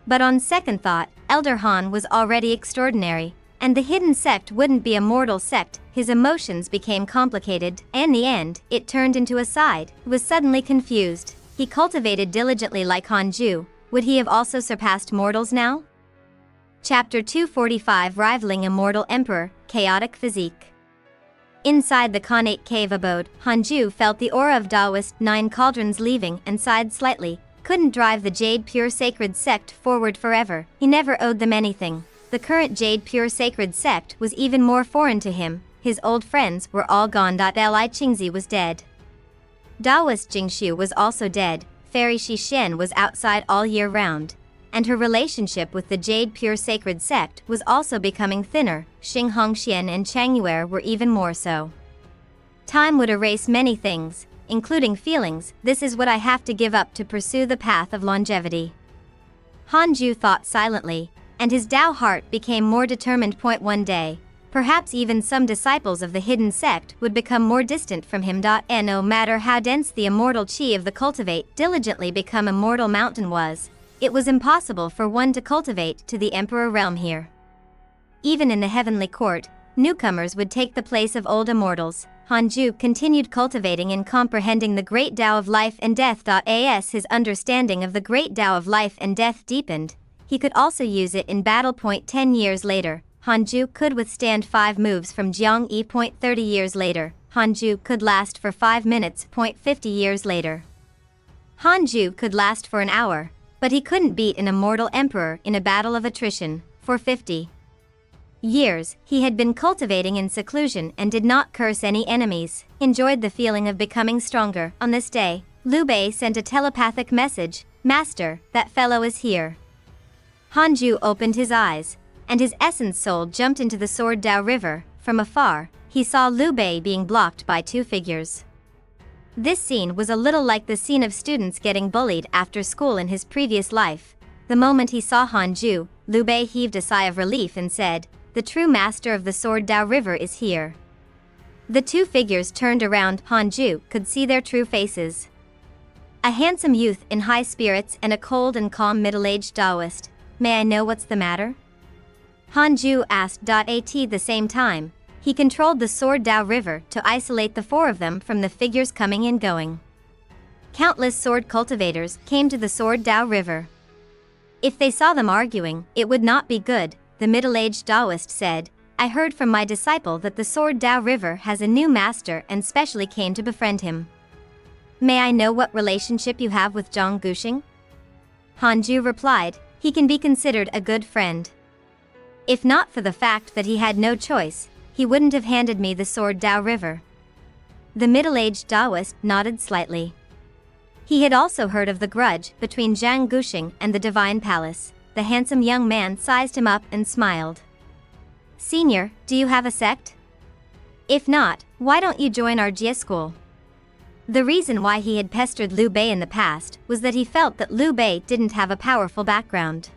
But on second thought, Elder Han was already extraordinary, and the hidden sect wouldn't be a mortal sect. His emotions became complicated, and in the end, it turned into a side. He was suddenly confused. He cultivated diligently like Hanju. Would he have also surpassed mortals now? Chapter 245 Rivaling Immortal Emperor, Chaotic Physique. Inside the connate cave abode, Hanju felt the aura of Taoist 9 Cauldrons leaving and sighed slightly. Couldn't drive the Jade Pure Sacred Sect forward forever. He never owed them anything. The current Jade Pure Sacred Sect was even more foreign to him. His old friends were all gone. Li Qingzi was dead. Taoist Jingshu was also dead. Fairy Shishen was outside all year round, and her relationship with the Jade Pure Sacred Sect was also becoming thinner. Xing Hongxian and Chang Yuer were even more so. Time would erase many things, including feelings. This is what I have to give up to pursue the path of longevity. Hanju thought silently, and his Tao heart became more determined. One day, perhaps even some disciples of the hidden sect would become more distant from him. And no matter how dense the immortal chi of the Cultivate diligently become immortal mountain was, it was impossible for one to cultivate to the Emperor realm here. Even in the heavenly court, newcomers would take the place of old immortals. Hanju continued cultivating and comprehending the great Tao of life and death. As his understanding of the great Tao of life and death deepened, he could also use it in battle. 10 years later, Hanju could withstand 5 moves from Jiang Yi. 30 years later, Hanju could last for 5 minutes. 50 years later, Hanju could last for an hour, but he couldn't beat an immortal emperor in a battle of attrition. For 50 years, he had been cultivating in seclusion and did not curse any enemies. Enjoyed the feeling of becoming stronger. On this day, Liu Bei sent a telepathic message, Master, that fellow is here. Hanju opened his eyes, and his essence soul jumped into the Sword Dao River. From afar, he saw Liu Bei being blocked by 2 figures. This scene was a little like the scene of students getting bullied after school in his previous life. The moment he saw Hanju, Liu Bei heaved a sigh of relief and said, The true master of the Sword Dao River is here. The 2 figures turned around. Hanju could see their true faces. A handsome youth in high spirits and a cold and calm middle-aged Taoist. May I know what's the matter? Hanju asked. At the same time, he controlled the Sword Dao River to isolate the 4 of them from the figures coming and going. Countless sword cultivators came to the Sword Dao River. If they saw them arguing, it would not be good. The middle-aged Taoist said, I heard from my disciple that the Sword Dao River has a new master and specially came to befriend him. May I know what relationship you have with Zhang Guxing? Hanju replied, he can be considered a good friend. If not for the fact that he had no choice, he wouldn't have handed me the Sword Dao River. The middle-aged Taoist nodded slightly. He had also heard of the grudge between Zhang Guxing and the Divine Palace. The handsome young man sized him up and smiled. Senior, do you have a sect? If not, why don't you join our Jia school? The reason why he had pestered Liu Bei in the past was that he felt that Liu Bei didn't have a powerful background.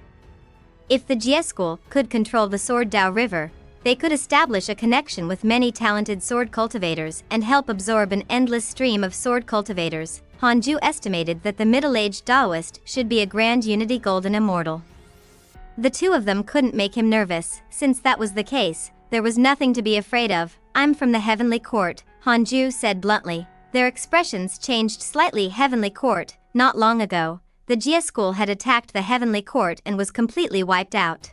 If the Jie school could control the Sword Dao River, they could establish a connection with many talented sword cultivators and help absorb an endless stream of sword cultivators. Hanju estimated that the middle-aged Taoist should be a grand unity golden immortal. The two of them couldn't make him nervous. Since that was the case, there was nothing to be afraid of. "I'm from the Heavenly Court," Hanju said bluntly. Their expressions changed slightly. Heavenly Court. Not long ago, the Jie school had attacked the Heavenly Court and was completely wiped out.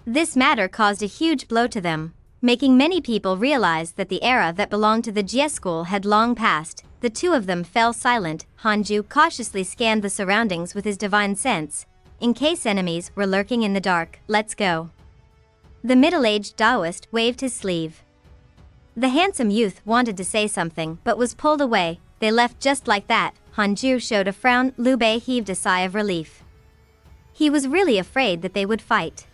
This matter caused a huge blow to them, making many people realize that the era that belonged to the Jie school had long passed. The two of them fell silent. Hanju cautiously scanned the surroundings with his divine sense, in case enemies were lurking in the dark. "Let's go." The middle-aged Taoist waved his sleeve. The handsome youth wanted to say something but was pulled away. They left just like that. Hanju showed a frown. Liu Bei heaved a sigh of relief. He was really afraid that they would fight.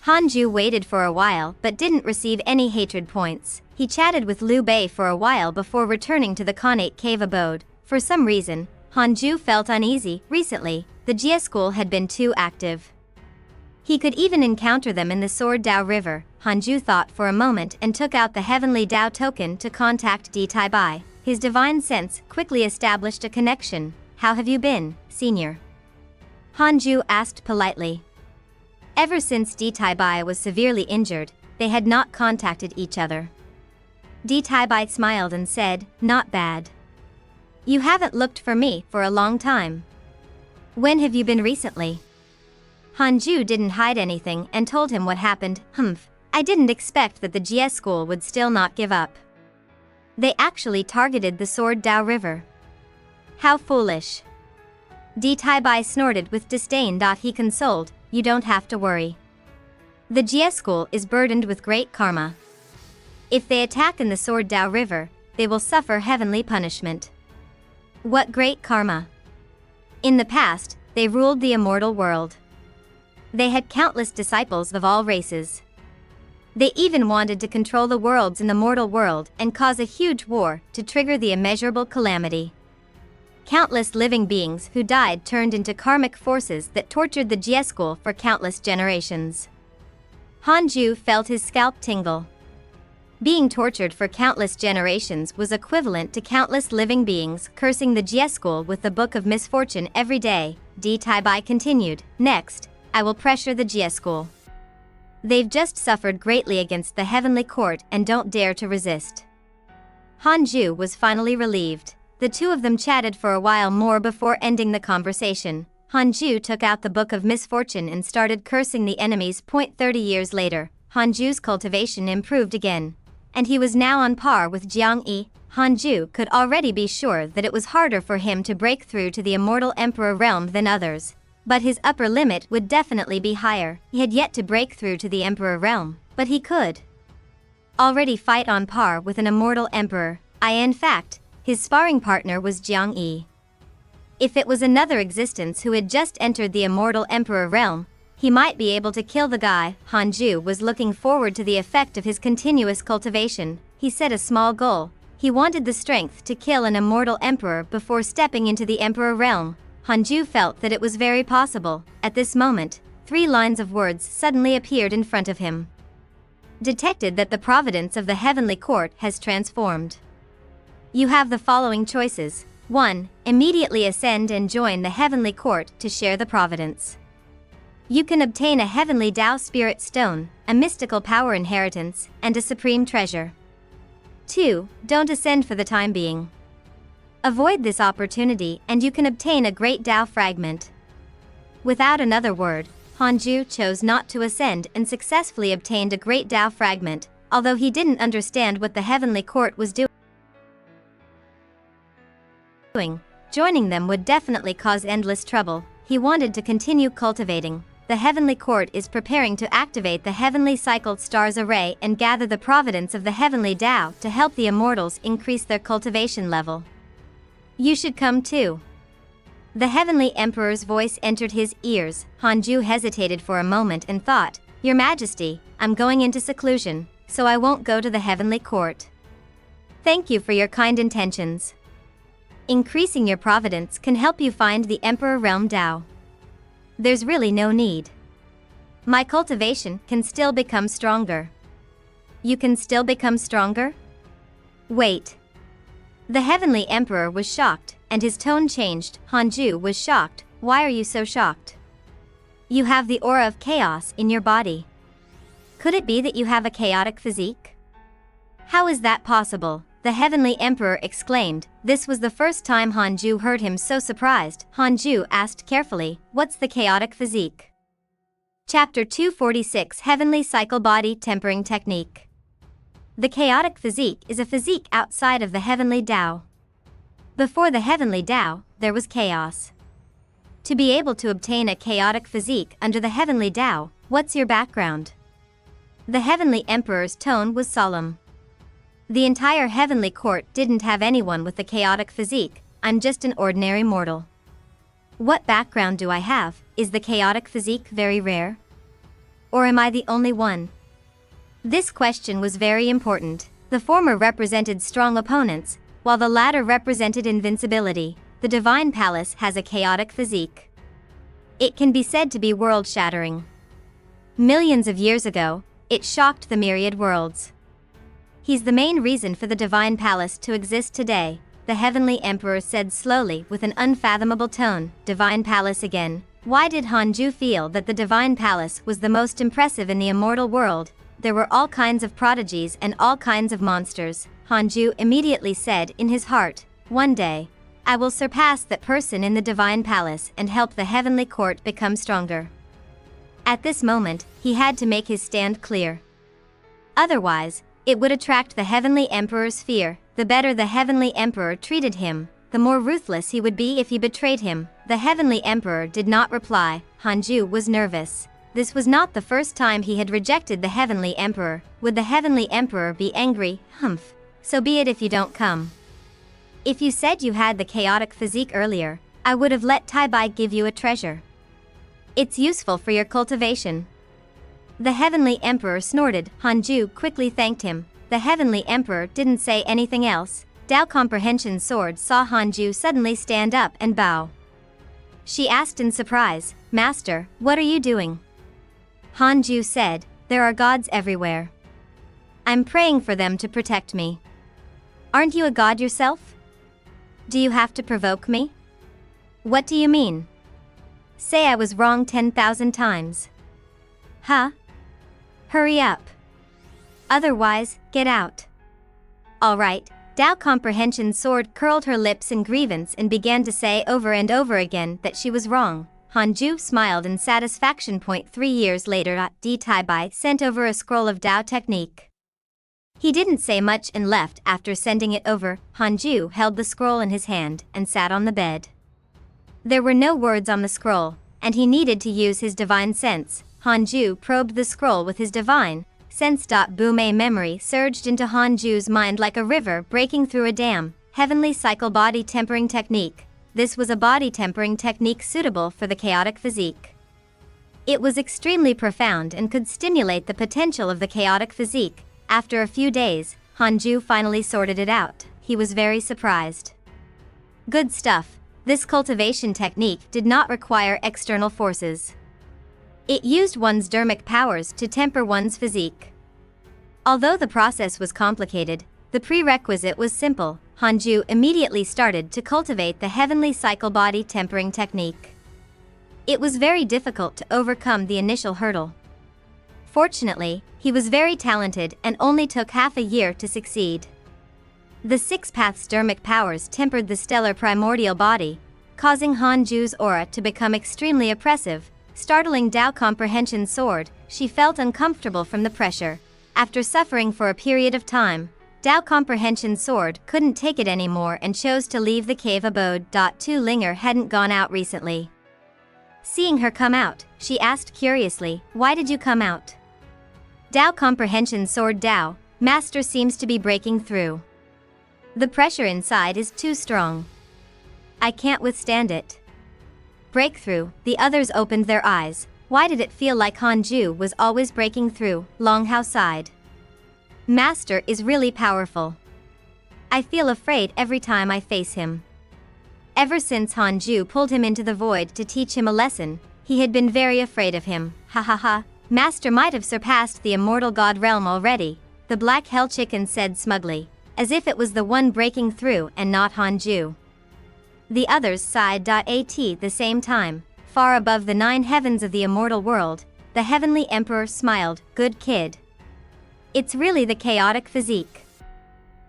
Hanju waited for a while but didn't receive any hatred points. He chatted with Liu Bei for a while before returning to the connate cave abode. For some reason, Hanju felt uneasy. Recently, the Jie school had been too active. He could even encounter them in the Sword Dao River. Hanju thought for a moment and took out the Heavenly Dao token to contact Di Tai Bai. His divine sense quickly established a connection. "How have you been, senior?" Hanju asked politely. Ever since Di Tai Bai was severely injured, they had not contacted each other. Di Tai Bai smiled and said, "Not bad. You haven't looked for me for a long time. When have you been recently?" Hanju didn't hide anything and told him what happened. I didn't expect that the Jie school would still not give up. They actually targeted the Sword Dao River. How foolish." Di Tai Bai snorted with disdain. He consoled, "You don't have to worry. The Jie school is burdened with great karma. If they attack in the Sword Dao River, they will suffer heavenly punishment." "What great karma?" "In the past, they ruled the immortal world. They had countless disciples of all races. They even wanted to control the worlds in the mortal world and cause a huge war to trigger the immeasurable calamity. Countless living beings who died turned into karmic forces that tortured the Jie school for countless generations." Hanju felt his scalp tingle. Being tortured for countless generations was equivalent to countless living beings cursing the Jie school with the Book of Misfortune every day. Di Tai Bai continued, "Next, I will pressure the Jie school. They've just suffered greatly against the Heavenly Court and don't dare to resist." Hanju was finally relieved. The two of them chatted for a while more before ending the conversation. Hanju took out the Book of Misfortune and started cursing the enemies. 30 years later, Hanju's cultivation improved again, and he was now on par with Jiang Yi. Hanju could already be sure that it was harder for him to break through to the Immortal Emperor realm than others, but his upper limit would definitely be higher. He had yet to break through to the Emperor realm, but he could already fight on par with an Immortal Emperor. In fact, his sparring partner was Jiang Yi. If it was another existence who had just entered the Immortal Emperor realm, he might be able to kill the guy. Hanju was looking forward to the effect of his continuous cultivation. He set a small goal. He wanted the strength to kill an Immortal Emperor before stepping into the Emperor realm. Hanju felt that it was very possible. At this moment, 3 lines of words suddenly appeared in front of him. Detected that the providence of the Heavenly Court has transformed. You have the following choices. 1. Immediately ascend and join the Heavenly Court to share the providence. You can obtain a Heavenly Dao Spirit Stone, a mystical power inheritance, and a supreme treasure. 2. Don't ascend for the time being. Avoid this opportunity and you can obtain a great Dao fragment. Without another word, Hanju chose not to ascend and successfully obtained a great Dao fragment, although he didn't understand what the Heavenly Court was doing. Joining them would definitely cause endless trouble. He wanted to continue cultivating. The Heavenly Court is preparing to activate the Heavenly Cycled Stars Array and gather the providence of the Heavenly Dao to help the immortals increase their cultivation level. You should come too. The Heavenly Emperor's voice entered his ears. Hanju hesitated for a moment and thought, "Your Majesty, I'm going into seclusion, so I won't go to the Heavenly Court. Thank you for your kind intentions. Increasing your providence can help you find the Emperor Realm Dao. There's really no need. My cultivation can still become stronger. You can still become stronger? Wait. The Heavenly Emperor was shocked, and his tone changed. Hanju was shocked. Why are you so shocked? You have the aura of chaos in your body. Could it be that you have a chaotic physique? How is that possible? The Heavenly Emperor exclaimed. This was the first time Hanju heard him so surprised. Hanju asked carefully, what's the chaotic physique? Chapter 246 Heavenly Cycle Body Tempering Technique. The chaotic physique is a physique outside of the heavenly Tao. Before the heavenly Tao, there was chaos. To be able to obtain a chaotic physique under the heavenly Tao, what's your background? The Heavenly Emperor's tone was solemn. The entire heavenly court didn't have anyone with the chaotic physique. I'm just an ordinary mortal. What background do I have? Is the chaotic physique very rare? Or am I the only one? This question was very important. The former represented strong opponents, while the latter represented invincibility. The Divine Palace has a chaotic physique. It can be said to be world-shattering. Millions of years ago, it shocked the myriad worlds. He's the main reason for the Divine Palace to exist today, the Heavenly Emperor said slowly with an unfathomable tone. Divine Palace again. Why did Hanju feel that the Divine Palace was the most impressive in the immortal world? There were all kinds of prodigies and all kinds of monsters. Hanju immediately said in his heart, one day, I will surpass that person in the Divine Palace and help the heavenly court become stronger. At this moment, he had to make his stand clear. Otherwise, it would attract the Heavenly Emperor's fear. The better the Heavenly Emperor treated him, the more ruthless he would be if he betrayed him. The Heavenly Emperor did not reply. Hanju was nervous. This was not the first time he had rejected the Heavenly Emperor. Would the Heavenly Emperor be angry? Humph. So be it if you don't come. If you said you had the chaotic physique earlier, I would have let Tai Bai give you a treasure. It's useful for your cultivation. The Heavenly Emperor snorted. Hanju quickly thanked him. The Heavenly Emperor didn't say anything else. Tao Comprehension Sword saw Hanju suddenly stand up and bow. She asked in surprise, Master, what are you doing? Hanju said, there are gods everywhere. I'm praying for them to protect me. Aren't you a god yourself? Do you have to provoke me? What do you mean? Say I was wrong 10,000 times. Huh? Hurry up. Otherwise, get out. All right. Tao Comprehension Sword curled her lips in grievance and began to say over and over again that she was wrong. Hanju smiled in satisfaction. 3 years later, D. Tai Bai sent over a scroll of Tao technique. He didn't say much and left after sending it over. Hanju held the scroll in his hand and sat on the bed. There were no words on the scroll, and he needed to use his divine sense. Hanju probed the scroll with his divine sense. Boom! A memory surged into Hanju's mind like a river breaking through a dam. Heavenly Cycle Body Tempering Technique. This was a body tempering technique suitable for the chaotic physique. It was extremely profound and could stimulate the potential of the chaotic physique. After a few days, Hanju finally sorted it out. He was very surprised. Good stuff. This cultivation technique did not require external forces. It used one's dermic powers to temper one's physique. Although the process was complicated, the prerequisite was simple. Hanju immediately started to cultivate the Heavenly Cycle Body Tempering Technique. It was very difficult to overcome the initial hurdle. Fortunately, he was very talented and only took half a year to succeed. The 6 paths dermic powers tempered the stellar primordial body, causing Hanju's aura to become extremely oppressive. Startling Tao Comprehension Sword, she felt uncomfortable from the pressure. After suffering for a period of time, Tao Comprehension Sword couldn't take it anymore and chose to leave the cave abode. Tu Linger hadn't gone out recently. Seeing her come out, she asked curiously, why did you come out? Tao Comprehension Sword. Tao, Master seems to be breaking through. The pressure inside is too strong. I can't withstand it. Breakthrough. The others opened their eyes. Why did it feel like Hanju was always breaking through? Longhao sighed. Master is really powerful. I feel afraid every time I face him. Ever since Hanju pulled him into the void to teach him a lesson, he had been very afraid of him. Ha ha ha. Master might have surpassed the immortal god realm already, the black hell chicken said smugly, as if it was the one breaking through and not Hanju. The others sighed. At the same time, far above the 9 heavens of the immortal world, the heavenly emperor smiled. Good kid. It's really the chaotic physique.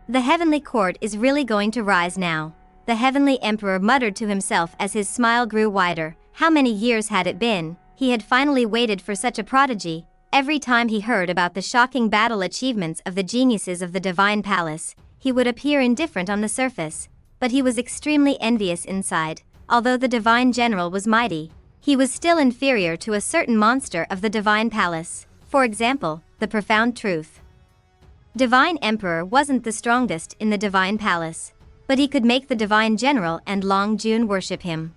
The heavenly court is really going to rise now, the heavenly emperor muttered to himself as his smile grew wider. How many years had it been? He had finally waited for such a prodigy. Every time he heard about the shocking battle achievements of the geniuses of the divine palace, he would appear indifferent on the surface, but he was extremely envious inside. Although the divine general was mighty, he was still inferior to a certain monster of the divine palace, for example, the profound truth. Divine Emperor wasn't the strongest in the divine palace, but he could make the divine general and Long Jun worship him.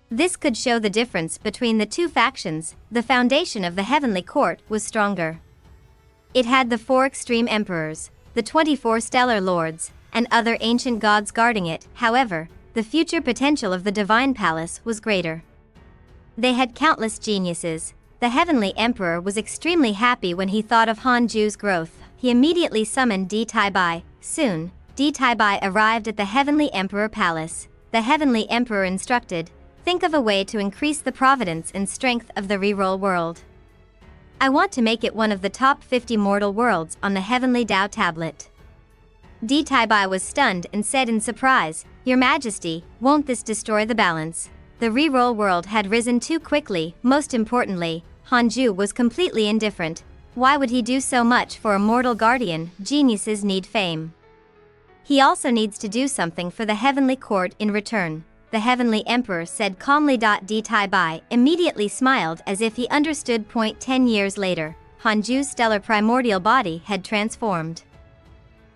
This could show the difference between the two factions. The foundation of the heavenly court was stronger. It had the 4 extreme emperors, the 24 stellar lords, and other ancient gods guarding it. However, the future potential of the divine palace was greater. They had countless geniuses. The heavenly emperor was extremely happy when he thought of Hanju's growth. He immediately summoned Di Taibai. Soon, Di Taibai arrived at the heavenly emperor palace. The heavenly emperor instructed, think of a way to increase the providence and strength of the reroll world. I want to make it one of the top 50 mortal worlds on the heavenly Tao tablet. Di Taibai was stunned and said in surprise, Your Majesty, won't this destroy the balance? The reroll world had risen too quickly. Most importantly, Hanju was completely indifferent. Why would he do so much for a mortal guardian? Geniuses need fame. He also needs to do something for the heavenly court in return, the heavenly emperor said calmly. Di Taibai immediately smiled as if he understood. 10 years later, Hanju's stellar primordial body had transformed.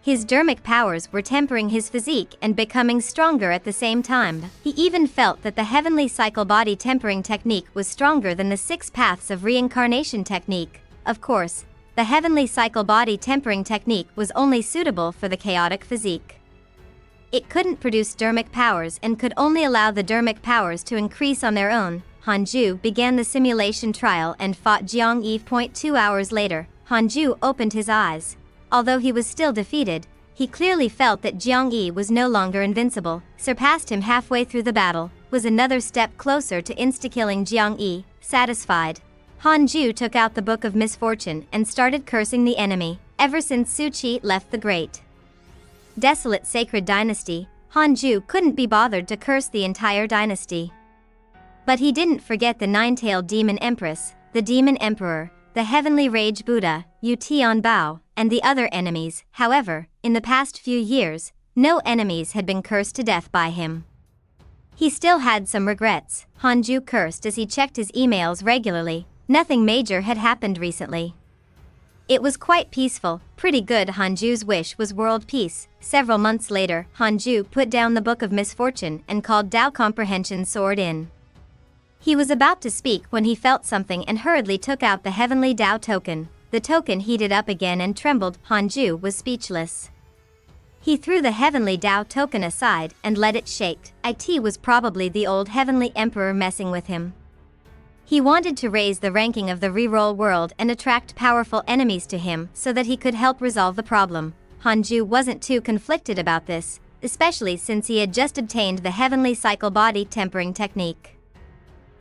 His dermic powers were tempering his physique and becoming stronger at the same time. He even felt that the heavenly cycle body tempering technique was stronger than the 6 paths of reincarnation technique. Of course, the heavenly cycle body tempering technique was only suitable for the chaotic physique. It couldn't produce dermic powers and could only allow the dermic powers to increase on their own. Hanju began the simulation trial and fought Jiang Yi. 2 hours later, Hanju opened his eyes. Although he was still defeated, he clearly felt that Jiang Yi was no longer invincible. Surpassed him halfway through the battle, was another step closer to insta-killing Jiang Yi. Satisfied, Hanju took out the Book of Misfortune and started cursing the enemy. Ever since Su Qi left the great desolate sacred dynasty, Hanju couldn't be bothered to curse the entire dynasty. But he didn't forget the 9-tailed demon empress, the demon emperor, the heavenly rage Buddha, Yu Tianbao, and the other enemies. However, in the past few years, no enemies had been cursed to death by him. He still had some regrets. Hanju cursed as he checked his emails regularly. Nothing major had happened recently. It was quite peaceful. Pretty good. Hanju's wish was world peace. Several months later, Hanju put down the Book of Misfortune and called Tao Comprehension Sword in. He was about to speak when he felt something and hurriedly took out the heavenly Tao token. The token heated up again and trembled. Hanju was speechless. He threw the heavenly Tao token aside and let it shake. It was probably the old heavenly emperor messing with him. He wanted to raise the ranking of the reroll world and attract powerful enemies to him so that he could help resolve the problem. Hanju wasn't too conflicted about this, especially since he had just obtained the heavenly cycle body tempering technique.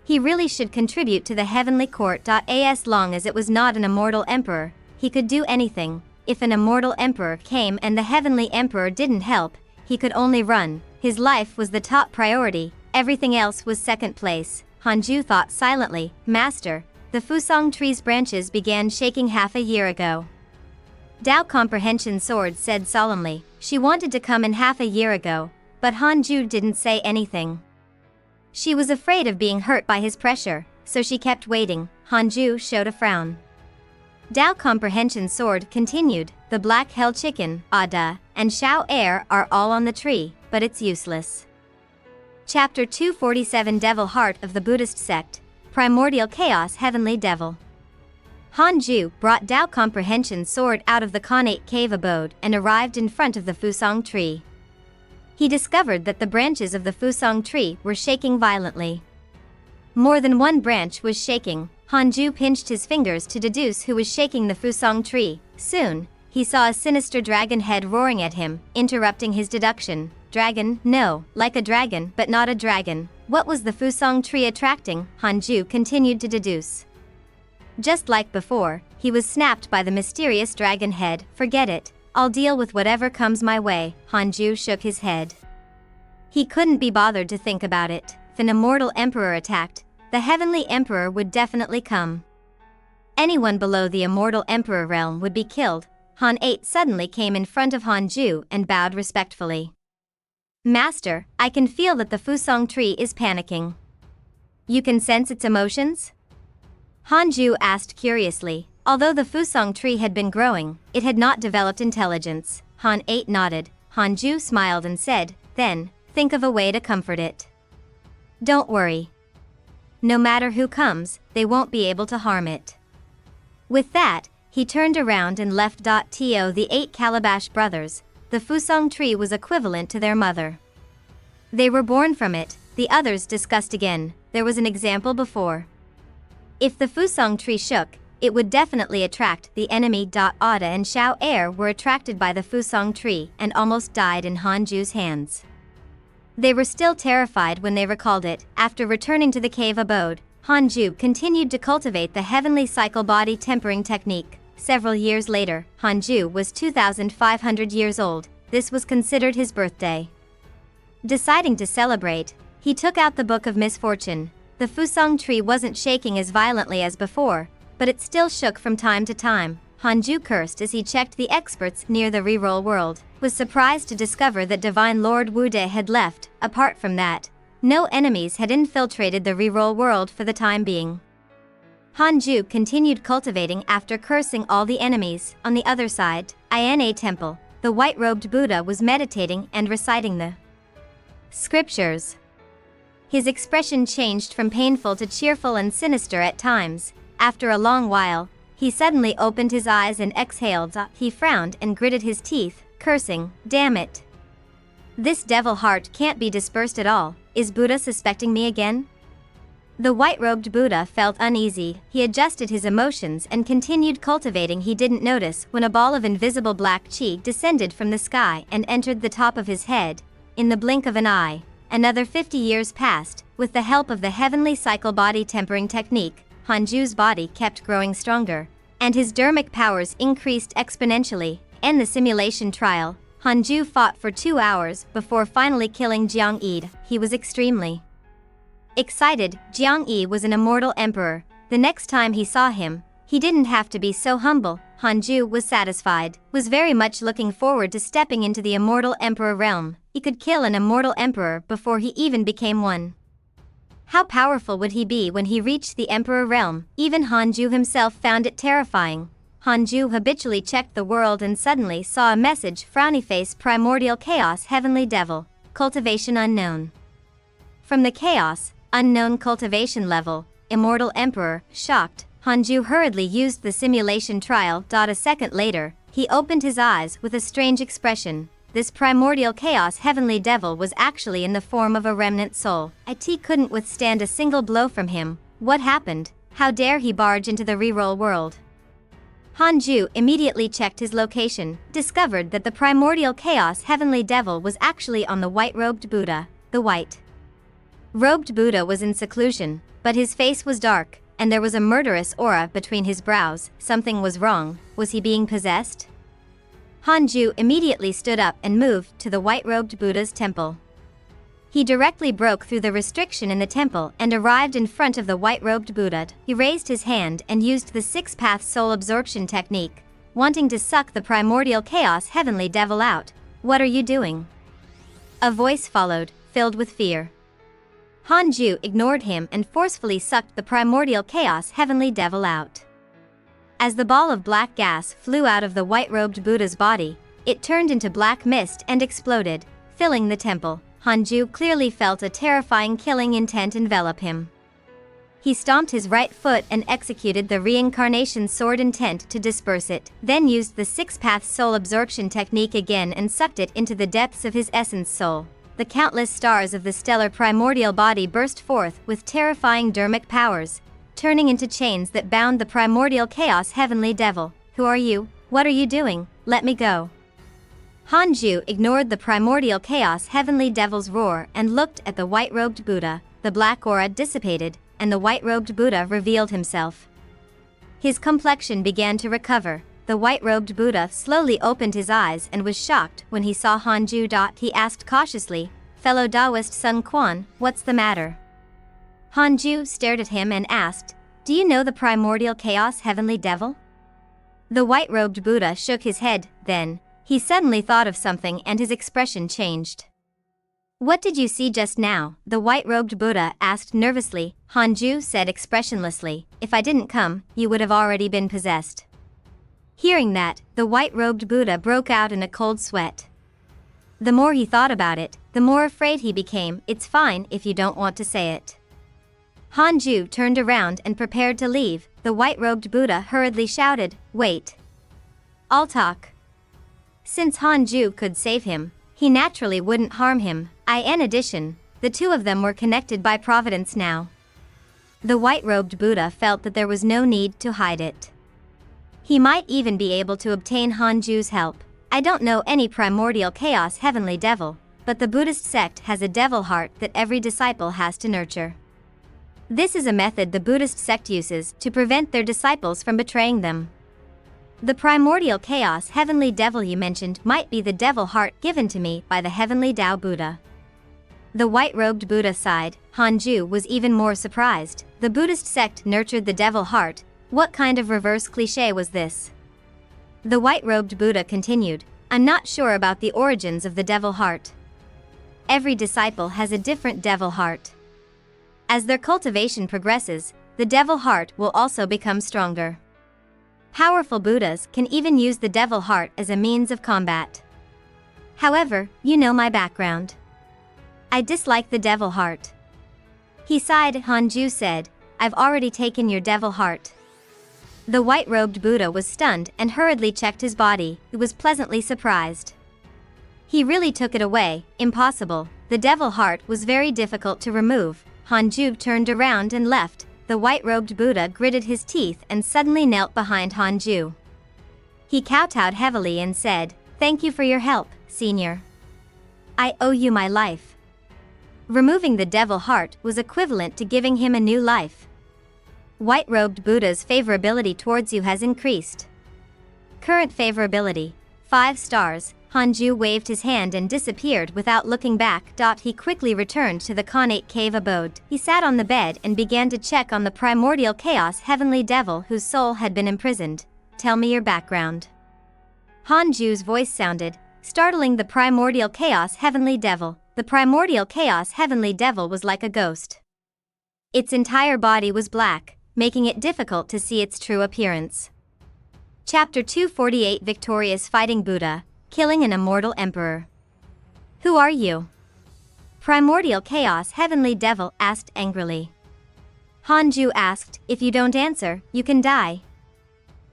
He really should contribute to the heavenly court. As long as it was not an immortal emperor, he could do anything. If an immortal emperor came and the heavenly emperor didn't help, he could only run. His life was the top priority, everything else was second place. Hanju thought silently, Master, the Fusang tree's branches began shaking half a year ago. Tao Comprehension Sword said solemnly, she wanted to come in half a year ago, but Hanju didn't say anything. She was afraid of being hurt by his pressure, so she kept waiting. Hanju showed a frown. Tao Comprehension Sword continued, the Black Hell Chicken, Ada, and Xiao Air are all on the tree, but it's useless. Chapter 247 Devil Heart of the Buddhist Sect, Primordial Chaos Heavenly Devil. Hanju brought Tao Comprehension Sword out of the connate cave abode and arrived in front of the Fusang tree. He discovered that the branches of the Fusang tree were shaking violently. More than one branch was shaking. Hanju pinched his fingers to deduce who was shaking the Fusong tree. Soon, he saw a sinister dragon head roaring at him, interrupting his deduction. Dragon, no, like a dragon, but not a dragon. What was the Fusong tree attracting? Hanju continued to deduce. Just like before, he was snapped by the mysterious dragon head. Forget it, I'll deal with whatever comes my way. Hanju shook his head. He couldn't be bothered to think about it. If an immortal emperor attacked, the heavenly emperor would definitely come. Anyone below the immortal emperor realm would be killed. Han 8 suddenly came in front of Hanju and bowed respectfully. Master, I can feel that the Fusong tree is panicking. You can sense its emotions? Hanju asked curiously. Although the Fusong tree had been growing, it had not developed intelligence. Han 8 nodded. Hanju smiled and said, then, think of a way to comfort it. Don't worry. No matter who comes, they won't be able to harm it. With that, he turned around and left. To the 8 Calabash brothers, the Fusong tree was equivalent to their mother. They were born from it, the others discussed again. There was an example before. If the Fusong tree shook, it would definitely attract the enemy. Ada and Xiao Er were attracted by the Fusong tree and almost died in Hanju's hands. They were still terrified when they recalled it. After returning to the cave abode, Hanju continued to cultivate the heavenly cycle body tempering technique. Several years later, Hanju was 2,500 years old. This was considered his birthday. Deciding to celebrate, he took out the Book of Misfortune. The Fusong tree wasn't shaking as violently as before, but it still shook from time to time. Hanju cursed as he checked the experts near the reroll world, was surprised to discover that Divine Lord Wude had left. Apart from that, no enemies had infiltrated the reroll world for the time being. Hanju continued cultivating after cursing all the enemies. On the other side, Ina Temple, the white-robed Buddha was meditating and reciting the scriptures. His expression changed from painful to cheerful and sinister at times. After a long while, he suddenly opened his eyes and exhaled. He frowned and gritted his teeth, cursing, damn it. This devil heart can't be dispersed at all. Is Buddha suspecting me again? The white-robed Buddha felt uneasy. He adjusted his emotions and continued cultivating. He didn't notice when a ball of invisible black chi descended from the sky and entered the top of his head. In the blink of an eye, another 50 years passed. With the help of the heavenly cycle body tempering technique, Hanju's body kept growing stronger, and his dermic powers increased exponentially. In the simulation trial, Hanju fought for 2 hours before finally killing Jiang Yi. He was extremely excited. Jiang Yi was an immortal emperor. The next time he saw him, he didn't have to be so humble. Hanju was satisfied, was very much looking forward to stepping into the immortal emperor realm. He could kill an immortal emperor before he even became one. How powerful would he be when he reached the emperor realm? Even Hanju himself found it terrifying. Hanju habitually checked the world and suddenly saw a message. Frowny face, primordial chaos, heavenly devil, cultivation unknown. From the chaos, unknown cultivation level, immortal emperor. Shocked, Hanju hurriedly used the simulation trial. A second later, he opened his eyes with a strange expression. This primordial chaos heavenly devil was actually in the form of a remnant soul. It couldn't withstand a single blow from him. What happened? How dare he barge into the reroll world? Hanju immediately checked his location, discovered that the primordial chaos heavenly devil was actually on the white-robed Buddha. The white-robed Buddha was in seclusion, but his face was dark, and there was a murderous aura between his brows. Something was wrong. Was he being possessed? Hanju immediately stood up and moved to the white-robed Buddha's temple. He directly broke through the restriction in the temple and arrived in front of the white-robed Buddha. He raised his hand and used the six-path soul absorption technique, wanting to suck the primordial chaos heavenly devil out. What are you doing? A voice followed, filled with fear. Hanju ignored him and forcefully sucked the primordial chaos heavenly devil out. As the ball of black gas flew out of the white-robed Buddha's body, it turned into black mist and exploded, filling the temple. Hanju clearly felt a terrifying killing intent envelop him. He stomped his right foot and executed the reincarnation sword intent to disperse it, then used the six-path soul absorption technique again and sucked it into the depths of his essence soul. The countless stars of the stellar primordial body burst forth with terrifying dermic powers, turning into chains that bound the primordial chaos heavenly devil. Who are you? What are you doing? Let me go. Hanju ignored the primordial chaos heavenly devil's roar and looked at the white-robed Buddha. The black aura dissipated, and the white-robed Buddha revealed himself. His complexion began to recover. The white-robed Buddha slowly opened his eyes and was shocked when he saw Hanju. He asked cautiously, "Fellow Taoist Sun Quan, what's the matter?" Hanju stared at him and asked, "Do you know the primordial chaos heavenly devil?" The white-robed Buddha shook his head. Then he suddenly thought of something and his expression changed. "What did you see just now?" the white-robed Buddha asked nervously. Hanju said expressionlessly, "If I didn't come, you would have already been possessed." Hearing that, the white-robed Buddha broke out in a cold sweat. The more he thought about it, the more afraid he became. "It's fine if you don't want to say it." Hanju turned around and prepared to leave. The white-robed Buddha hurriedly shouted, "Wait. I'll talk." Since Hanju could save him, he naturally wouldn't harm him. In addition, the two of them were connected by Providence now. The white-robed Buddha felt that there was no need to hide it. He might even be able to obtain Hanju's help. "I don't know any primordial chaos heavenly devil, but the Buddhist sect has a devil heart that every disciple has to nurture. This is a method the Buddhist sect uses to prevent their disciples from betraying them. The primordial chaos heavenly devil you mentioned might be the devil heart given to me by the heavenly Tao Buddha." The white-robed Buddha sighed. Hanju was even more surprised. The Buddhist sect nurtured the devil heart. What kind of reverse cliché was this? The white-robed Buddha continued, "I'm not sure about the origins of the devil heart. Every disciple has a different devil heart. As their cultivation progresses, the devil heart will also become stronger. Powerful Buddhas can even use the devil heart as a means of combat. However, you know my background. I dislike the devil heart." He sighed. Hanju said, "I've already taken your devil heart." The white-robed Buddha was stunned and hurriedly checked his body. He was pleasantly surprised. He really took it away. Impossible. The devil heart was very difficult to remove. Hanju turned around and left. The white-robed Buddha gritted his teeth and suddenly knelt behind Hanju. He kowtowed heavily and said, "Thank you for your help, senior. I owe you my life." Removing the devil heart was equivalent to giving him a new life. White-robed Buddha's favorability towards you has increased. Current favorability, 5 stars. Hanju waved his hand and disappeared without looking back. He quickly returned to the connate cave abode. He sat on the bed and began to check on the primordial chaos heavenly devil whose soul had been imprisoned. "Tell me your background." Hanju's voice sounded, startling the primordial chaos heavenly devil. The primordial chaos heavenly devil was like a ghost. Its entire body was black, making it difficult to see its true appearance. Chapter 248 Victorious Fighting Buddha, Killing an Immortal Emperor. "Who are you?" Primordial Chaos Heavenly Devil asked angrily. Hanju asked, "If you don't answer, you can die."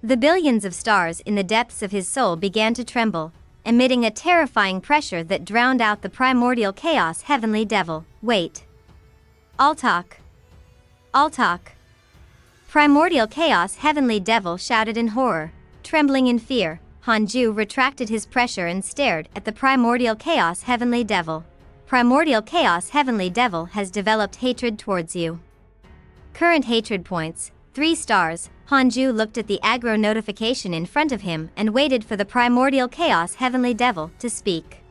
The billions of stars in the depths of his soul began to tremble, emitting a terrifying pressure that drowned out the primordial chaos heavenly devil. "Wait. I'll talk. I'll talk." Primordial chaos heavenly devil shouted in horror. Trembling in fear, Hanju retracted his pressure and stared at the primordial chaos heavenly devil. "Primordial chaos heavenly devil has developed hatred towards you. Current hatred points, 3 stars. Hanju looked at the aggro notification in front of him and waited for the primordial chaos heavenly devil to speak.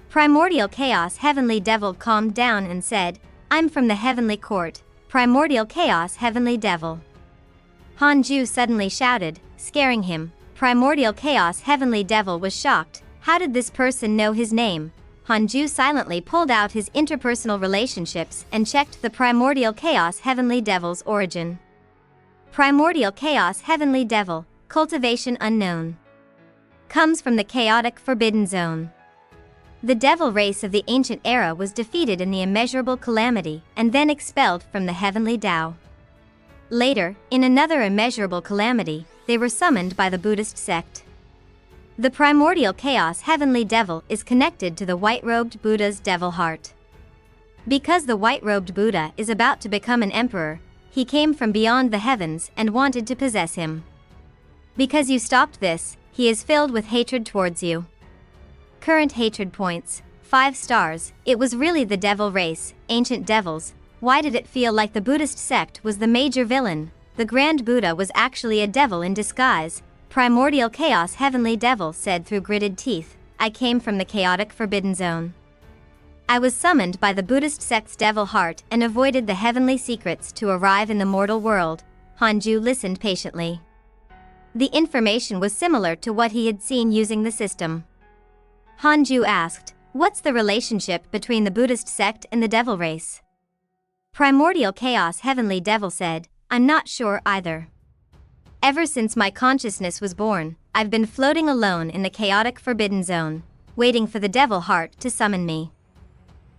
Primordial chaos heavenly devil calmed down and said, "I'm from the heavenly court, primordial chaos heavenly devil." Hanju suddenly shouted, scaring him. Primordial chaos heavenly devil was shocked. How did this person know his name? Hanju silently pulled out his interpersonal relationships and checked the primordial chaos heavenly devil's origin. Primordial chaos heavenly devil, cultivation unknown. Comes from the chaotic forbidden zone. The devil race of the ancient era was defeated in the immeasurable calamity and then expelled from the heavenly Tao. Later, in another immeasurable calamity, they were summoned by the Buddhist sect. The primordial chaos heavenly devil is connected to the white-robed Buddha's devil heart. Because the white-robed Buddha is about to become an emperor, he came from beyond the heavens and wanted to possess him. Because you stopped this, he is filled with hatred towards you. Current hatred points, 5 stars. It was really the devil race, ancient devils. Why did it feel like the Buddhist sect was the major villain? The Grand Buddha was actually a devil in disguise. Primordial chaos heavenly devil said through gritted teeth, I came from the chaotic forbidden zone. I was summoned by the Buddhist sect's devil heart and avoided the heavenly secrets to arrive in the mortal world. Hanju listened patiently. The information was similar to what he had seen using the system. Hanju asked, what's the relationship between the Buddhist sect and the devil race? Primordial chaos heavenly devil said, I'm not sure either. Ever since my consciousness was born, I've been floating alone in the chaotic forbidden zone, waiting for the devil heart to summon me.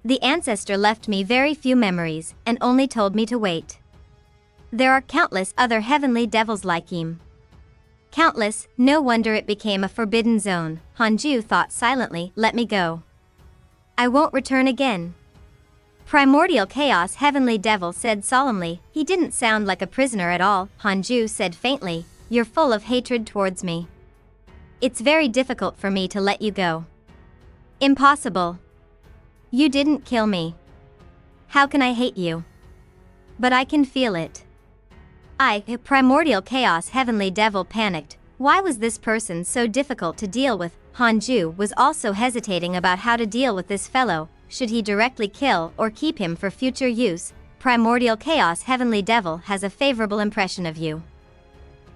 The ancestor left me very few memories and only told me to wait. There are countless other heavenly devils like him. Countless, no wonder it became a forbidden zone. Hanju thought silently, let me go. I won't return again. Primordial chaos heavenly devil said solemnly, he didn't sound like a prisoner at all. Hanju said faintly, you're full of hatred towards me. It's very difficult for me to let you go. Impossible. You didn't kill me. How can I hate you? But I can feel it. Primordial chaos heavenly devil panicked. Why was this person so difficult to deal with? Hanju was also hesitating about how to deal with this fellow. Should he directly kill or keep him for future use? Primordial chaos heavenly devil has a favorable impression of you.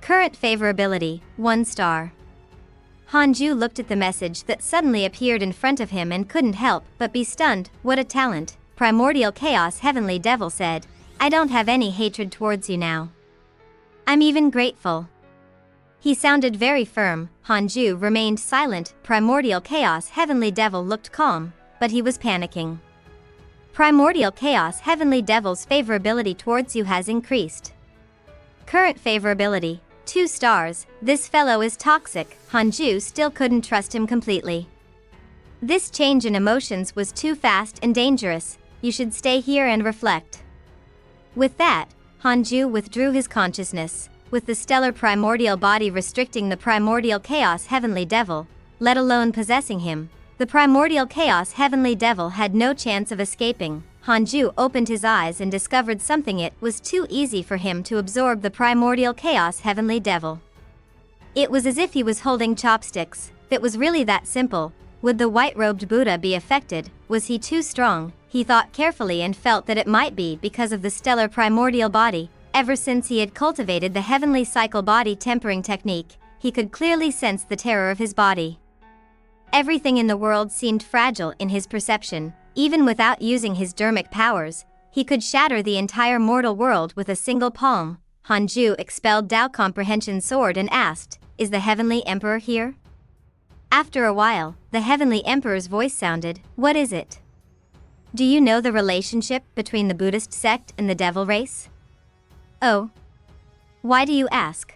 Current favorability, 1 star. Hanju looked at the message that suddenly appeared in front of him and couldn't help but be stunned. What a talent. Primordial chaos heavenly devil said, I don't have any hatred towards you now. I'm even grateful. He sounded very firm. Hanju remained silent. Primordial chaos heavenly devil looked calm, but he was panicking. Primordial chaos heavenly devil's favorability towards you has increased. Current favorability, 2 stars. This fellow is toxic. Hanju still couldn't trust him completely. This change in emotions was too fast and dangerous. You should stay here and reflect. With that, Hanju withdrew his consciousness, with the stellar primordial body restricting the primordial chaos heavenly devil, let alone possessing him. The primordial chaos heavenly devil had no chance of escaping. Hanju opened his eyes and discovered something. It was too easy for him to absorb the primordial chaos heavenly devil. It was as if he was holding chopsticks. It was really that simple. Would the white-robed Buddha be affected? Was he too strong? He thought carefully and felt that it might be because of the stellar primordial body. Ever since he had cultivated the heavenly cycle body tempering technique, he could clearly sense the terror of his body. Everything in the world seemed fragile in his perception. Even without using his dermic powers, he could shatter the entire mortal world with a single palm. Hanju expelled Tao Comprehension Sword and asked, is the Heavenly Emperor here? After a while, the Heavenly Emperor's voice sounded, what is it? Do you know the relationship between the Buddhist sect and the devil race? Oh. Why do you ask?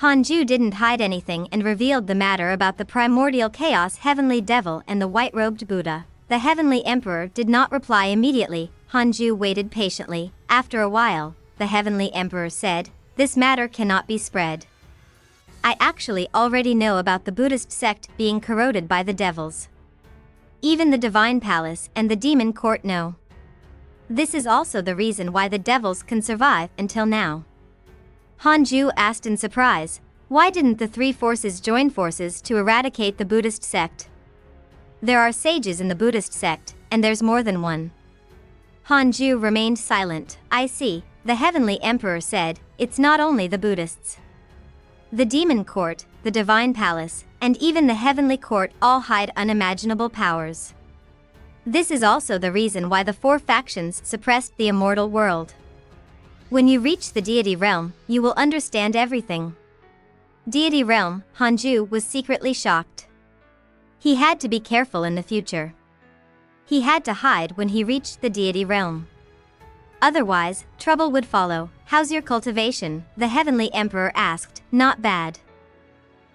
Hanju didn't hide anything and revealed the matter about the primordial chaos heavenly devil and the white-robed Buddha. The Heavenly Emperor did not reply immediately. Hanju waited patiently. After a while, the Heavenly Emperor said, this matter cannot be spread. I actually already know about the Buddhist sect being corroded by the devils. Even the Divine Palace and the Demon Court know. This is also the reason why the devils can survive until now. Hanju asked in surprise, why didn't the 3 forces join forces to eradicate the Buddhist sect? There are sages in the Buddhist sect, and there's more than one. Hanju remained silent. I see, the Heavenly Emperor said, it's not only the Buddhists. The Demon Court, the Divine Palace, and even the Heavenly Court all hide unimaginable powers. This is also the reason why the 4 factions suppressed the immortal world. When you reach the deity realm, you will understand everything. Deity realm, Hanju was secretly shocked. He had to be careful in the future. He had to hide when he reached the deity realm. Otherwise, trouble would follow. How's your cultivation? The Heavenly Emperor asked. Not bad.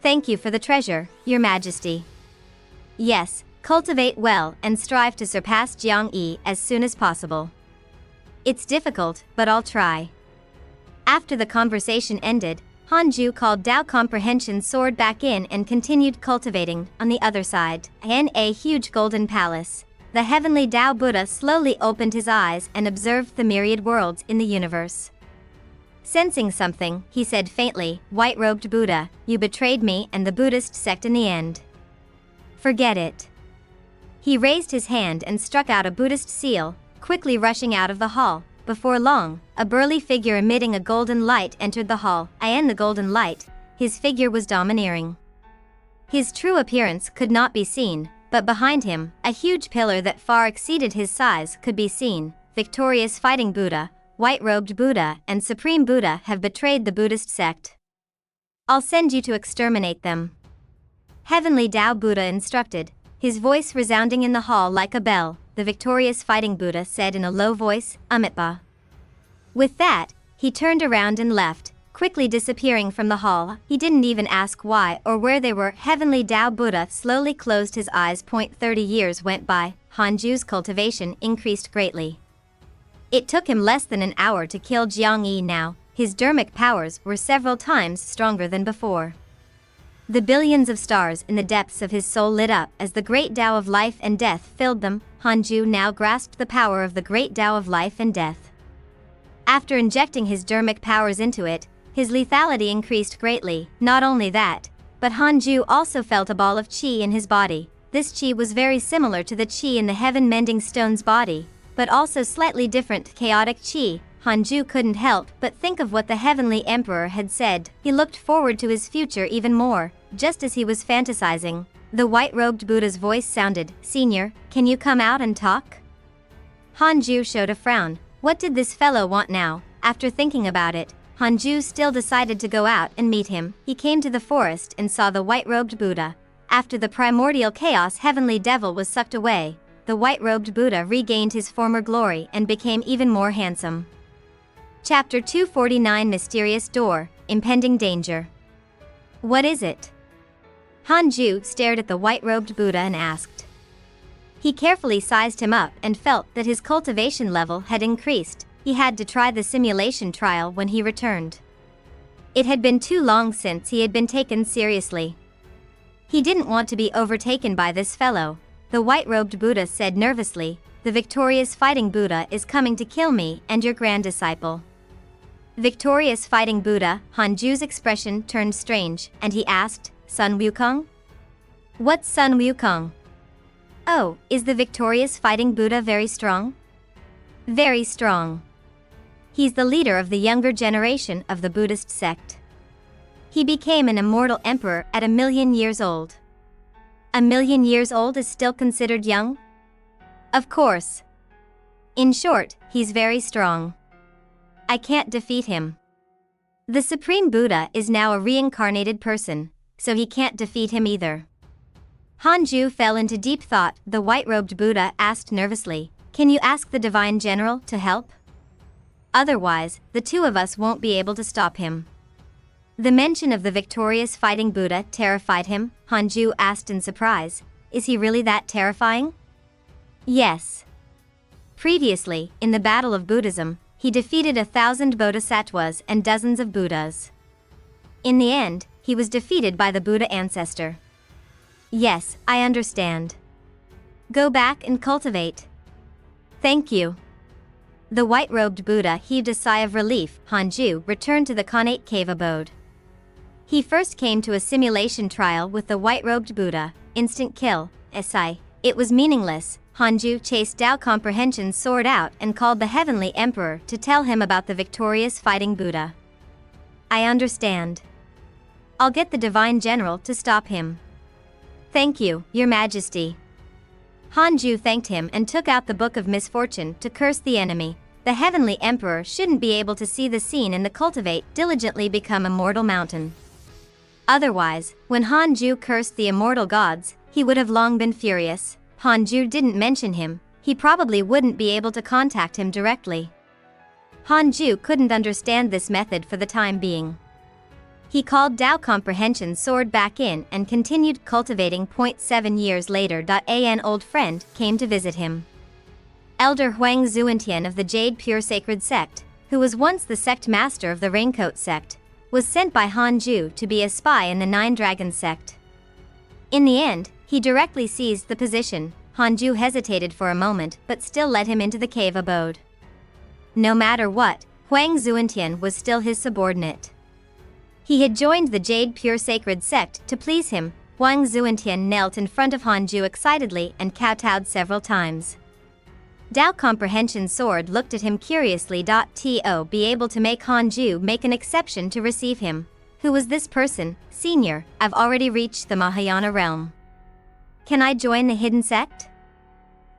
Thank you for the treasure, Your Majesty. Yes, cultivate well and strive to surpass Jiang Yi as soon as possible. It's difficult, but I'll try. After the conversation ended, Hanju called Tao Comprehension Sword back in and continued cultivating. On the other side, in a huge golden palace, the heavenly Tao Buddha slowly opened his eyes and observed the myriad worlds in the universe. Sensing something, he said faintly, "White-robed Buddha, you betrayed me and the Buddhist sect in the end. Forget it." He raised his hand and struck out a Buddhist seal, quickly rushing out of the hall. Before long, a burly figure emitting a golden light entered the hall. In the golden light, his figure was domineering. His true appearance could not be seen, but behind him, a huge pillar that far exceeded his size could be seen. Victorious fighting Buddha, white-robed Buddha, and Supreme Buddha have betrayed the Buddhist sect. I'll send you to exterminate them. Heavenly Tao Buddha instructed, his voice resounding in the hall like a bell. The victorious fighting Buddha said in a low voice, "Amitba." With that, he turned around and left, quickly disappearing from the hall. He didn't even ask why or where they were. Heavenly Tao Buddha slowly closed his eyes. 30 years went by. Hanju's cultivation increased greatly. It took him less than an hour to kill Jiang Yi now. His dermic powers were several times stronger than before. The billions of stars in the depths of his soul lit up as the great Tao of life and death filled them. Hanju now grasped the power of the great Tao of life and death. After injecting his dermic powers into it, his lethality increased greatly. Not only that, but Hanju also felt a ball of qi in his body. This qi was very similar to the qi in the heaven-mending stone's body, but also slightly different chaotic qi. Hanju couldn't help but think of what the heavenly emperor had said. He looked forward to his future even more. Just as he was fantasizing, the white-robed Buddha's voice sounded, "Senior, can you come out and talk?" Hanju showed a frown. What did this fellow want now? After thinking about it, Hanju still decided to go out and meet him. He came to the forest and saw the white-robed Buddha. After the primordial chaos heavenly devil was sucked away, the white-robed Buddha regained his former glory and became even more handsome. Chapter 249 Mysterious Door, Impending Danger. What is it? Hanju stared at the white-robed Buddha and asked. He carefully sized him up and felt that his cultivation level had increased. He had to try the simulation trial when he returned. It had been too long since he had been taken seriously. He didn't want to be overtaken by this fellow. The white-robed Buddha said nervously, "The victorious fighting Buddha is coming to kill me and your grand disciple." Victorious fighting Buddha, Hanju's expression turned strange, and he asked, "Sun Wukong? What's Sun Wukong?" "Oh, is the victorious fighting Buddha very strong?" "Very strong. He's the leader of the younger generation of the Buddhist sect. He became an immortal emperor at 1,000,000 years old." 1,000,000 years old is still considered young? Of course. In short, he's very strong. I can't defeat him. The Supreme Buddha is now a reincarnated person, so he can't defeat him either. Hanju fell into deep thought. The white-robed Buddha asked nervously, "Can you ask the Divine General to help? Otherwise, the two of us won't be able to stop him." The mention of the victorious fighting Buddha terrified him. Hanju asked in surprise, "Is he really that terrifying?" "Yes. Previously, in the Battle of Buddhism, he defeated 1,000 bodhisattvas and dozens of Buddhas. In the end, he was defeated by the Buddha ancestor." "Yes, I understand. Go back and cultivate." "Thank you." The white-robed Buddha heaved a sigh of relief. Hanju returned to the connate cave abode. He first came to a simulation trial with the white-robed Buddha. Instant kill. SI. It was meaningless. Hanju chased Tao Comprehension's sword out and called the Heavenly Emperor to tell him about the victorious fighting Buddha. "I understand. I'll get the Divine General to stop him." "Thank you, Your Majesty." Hanju thanked him and took out the Book of Misfortune to curse the enemy. The Heavenly Emperor shouldn't be able to see the scene in the Cultivate diligently become Immortal Mountain. Otherwise, when Hanju cursed the immortal gods, he would have long been furious. Hanju didn't mention him, he probably wouldn't be able to contact him directly. Hanju couldn't understand this method for the time being. He called Tao Comprehension's sword back in and continued cultivating. 7 years later. An old friend came to visit him. Elder Huang Zuantian of the Jade Pure Sacred Sect, who was once the sect master of the Raincoat sect, was sent by Hanju to be a spy in the Nine Dragons sect. In the end, he directly seized the position. Hanju hesitated for a moment but still let him into the cave abode. No matter what, Huang Zuantian was still his subordinate. He had joined the Jade Pure Sacred sect to please him. Huang Zuantian knelt in front of Hanju excitedly and kowtowed several times. Dao Comprehension Sword looked at him curiously. To be able to make Hanju make an exception to receive him. Who was this person? Senior, I've already reached the Mahayana realm. Can I join the hidden sect?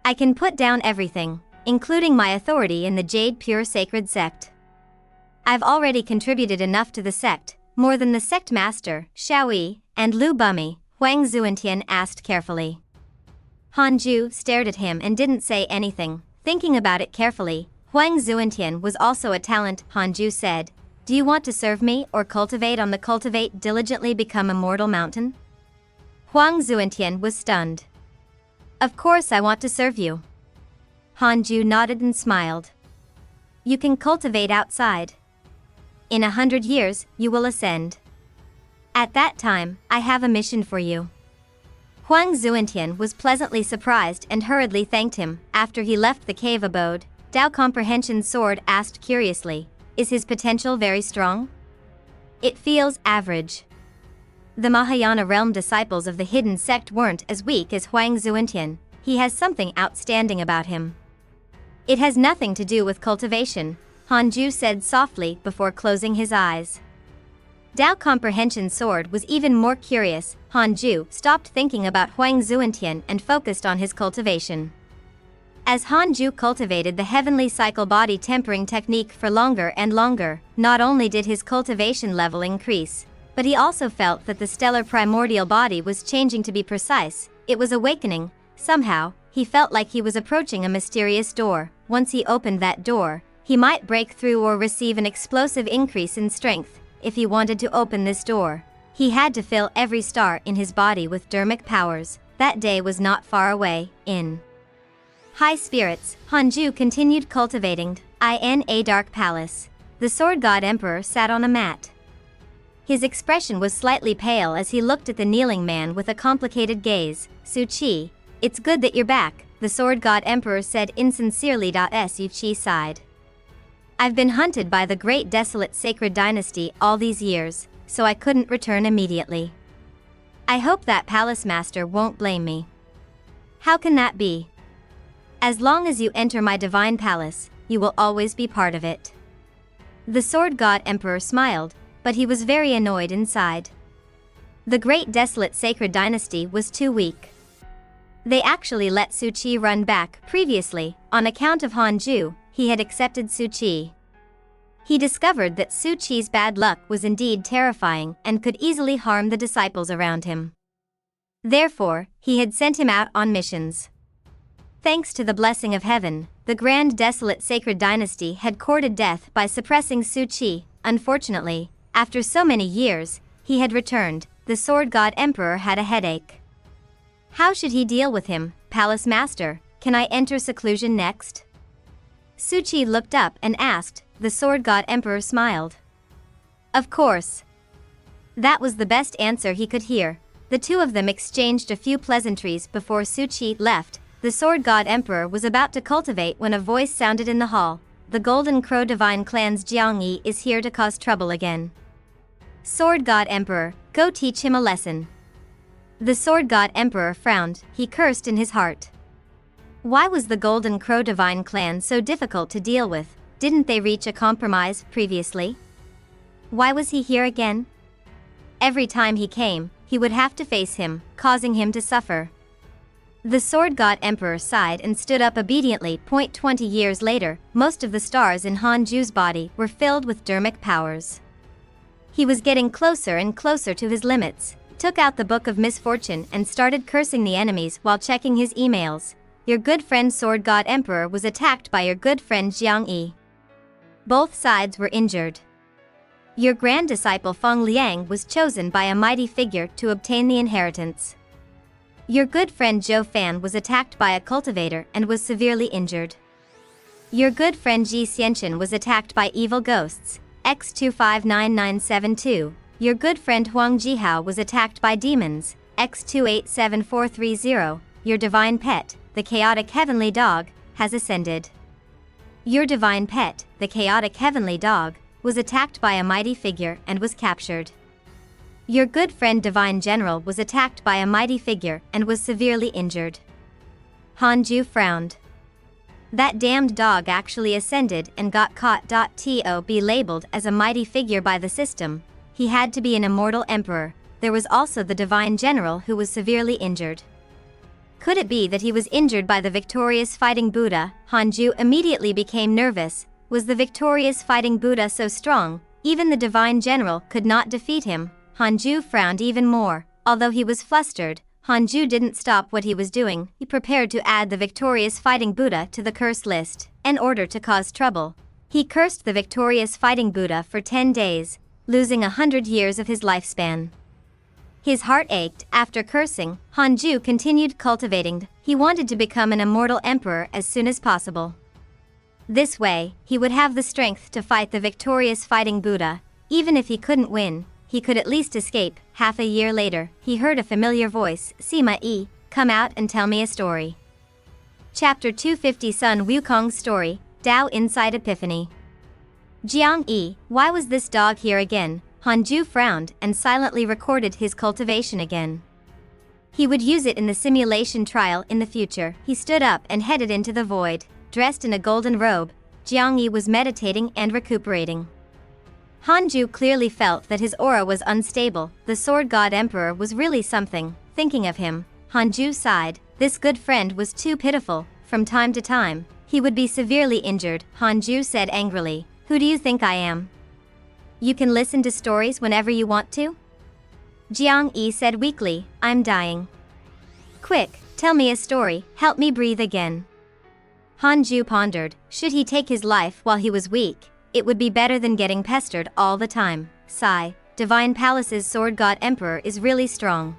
I can put down everything, including my authority in the Jade Pure Sacred sect. I've already contributed enough to the sect, more than the sect master, Shaoyi, and Lu Bumi, Huang Zuantian asked carefully. Hanju stared at him and didn't say anything. Thinking about it carefully, Huang Zuantian was also a talent. Hanju said, "Do you want to serve me or cultivate on the Cultivate diligently become Immortal Mountain?" Huang Zuantian was stunned. Of course I want to serve you. Hanju nodded and smiled. You can cultivate outside. In 100 years, you will ascend. At that time, I have a mission for you. Huang Zuantian was pleasantly surprised and hurriedly thanked him. After he left the cave abode, Dao Comprehension Sword asked curiously, is his potential very strong? It feels average. The Mahayana realm disciples of the hidden sect weren't as weak as Huang Zuantian. He has something outstanding about him. It has nothing to do with cultivation, Hanju said softly before closing his eyes. Dao Comprehension Sword was even more curious. Hanju stopped thinking about Huang Zuantian and focused on his cultivation. As Hanju cultivated the heavenly cycle body tempering technique for longer and longer, not only did his cultivation level increase, but he also felt that the stellar primordial body was changing to be precise. It was awakening. Somehow, he felt like he was approaching a mysterious door. Once he opened that door, he might break through or receive an explosive increase in strength. If he wanted to open this door, he had to fill every star in his body with dermic powers. That day was not far away. In high spirits, Hanju continued cultivating. In a dark palace, the sword god emperor sat on a mat. His expression was slightly pale as he looked at the kneeling man with a complicated gaze. Su Qi, it's good that you're back, the sword god emperor said insincerely. Su Qi sighed. I've been hunted by the great desolate sacred dynasty all these years, so I couldn't return immediately. I hope that palace master won't blame me. How can that be? As long as you enter my divine palace, you will always be part of it. The sword god emperor smiled, but he was very annoyed inside. The great desolate sacred dynasty was too weak. They actually let Su Qi run back. Previously, on account of Hanju, he had accepted Su Qi. He discovered that Su Qi's bad luck was indeed terrifying and could easily harm the disciples around him. Therefore, he had sent him out on missions. Thanks to the blessing of heaven, the grand desolate sacred dynasty had courted death by suppressing Su Qi. Unfortunately, after so many years, he had returned. The sword god emperor had a headache. How should he deal with him? Palace master, can I enter seclusion next? Su Qi looked up and asked. The sword god emperor smiled. Of course. That was the best answer he could hear. The two of them exchanged a few pleasantries before Su Qi left. The sword god emperor was about to cultivate when a voice sounded in the hall. The Golden Crow Divine Clan's Jiang Yi is here to cause trouble again. Sword god emperor, go teach him a lesson. The sword god emperor frowned. He cursed in his heart. Why was the Golden Crow Divine Clan so difficult to deal with? Didn't they reach a compromise previously? Why was he here again? Every time he came, he would have to face him, causing him to suffer. The sword god emperor sighed and stood up obediently. 20 years later, most of the stars in Hanju's body were filled with dermic powers. He was getting closer and closer to his limits, took out the Book of Misfortune and started cursing the enemies while checking his emails. Your good friend sword god emperor was attacked by your good friend Jiang Yi. Both sides were injured. Your grand disciple Feng Liang was chosen by a mighty figure to obtain the inheritance. Your good friend Zhou Fan was attacked by a cultivator and was severely injured. Your good friend Ji Xianchen was attacked by evil ghosts, X259972. Your good friend Huang Jihao was attacked by demons, X287430. Your divine pet, the chaotic heavenly dog, has ascended. Your divine pet, the chaotic heavenly dog, was attacked by a mighty figure and was captured. Your good friend Divine General was attacked by a mighty figure and was severely injured. Hanju frowned. That damned dog actually ascended and got caught. To be labeled as a mighty figure by the system, he had to be an immortal emperor. There was also the Divine General who was severely injured. Could it be that he was injured by the victorious fighting Buddha? Hanju immediately became nervous. Was the victorious fighting Buddha so strong, even the Divine General could not defeat him? Hanju frowned even more. Although he was flustered, Hanju didn't stop what he was doing. He prepared to add the victorious fighting Buddha to the curse list, in order to cause trouble. He cursed the victorious fighting Buddha for 10 days, losing 100 years of his lifespan. His heart ached. After cursing, Hanju continued cultivating. He wanted to become an immortal emperor as soon as possible. This way, he would have the strength to fight the victorious fighting Buddha. Even if he couldn't win, he could at least escape. Half a year later, he heard a familiar voice. Sima Yi, come out and tell me a story. Chapter 250 Sun Wukong's Story, Tao Inside Epiphany. Jiang Yi, why was this dog here again? Hanju frowned and silently recorded his cultivation again. He would use it in the simulation trial in the future. He stood up and headed into the void. Dressed in a golden robe, Jiang Yi was meditating and recuperating. Hanju clearly felt that his aura was unstable. The Sword God Emperor was really something. Thinking of him, Hanju sighed. This good friend was too pitiful. From time to time, he would be severely injured. Hanju said angrily, who do you think I am? You can listen to stories whenever you want to? Jiang Yi said weakly, I'm dying. Quick, tell me a story, help me breathe again. Hanju pondered, should he take his life while he was weak? It would be better than getting pestered all the time. Sigh, Divine Palace's Sword God Emperor is really strong.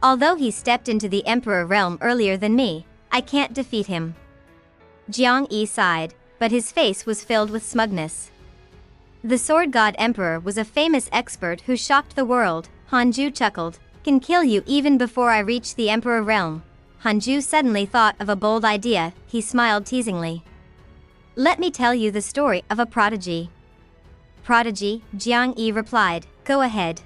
Although he stepped into the Emperor realm earlier than me, I can't defeat him. Jiang Yi sighed, but his face was filled with smugness. The Sword God Emperor was a famous expert who shocked the world. Hanju chuckled, can kill you even before I reach the Emperor realm. Hanju suddenly thought of a bold idea. He smiled teasingly. Let me tell you the story of a prodigy. Prodigy, Jiang Yi replied, go ahead.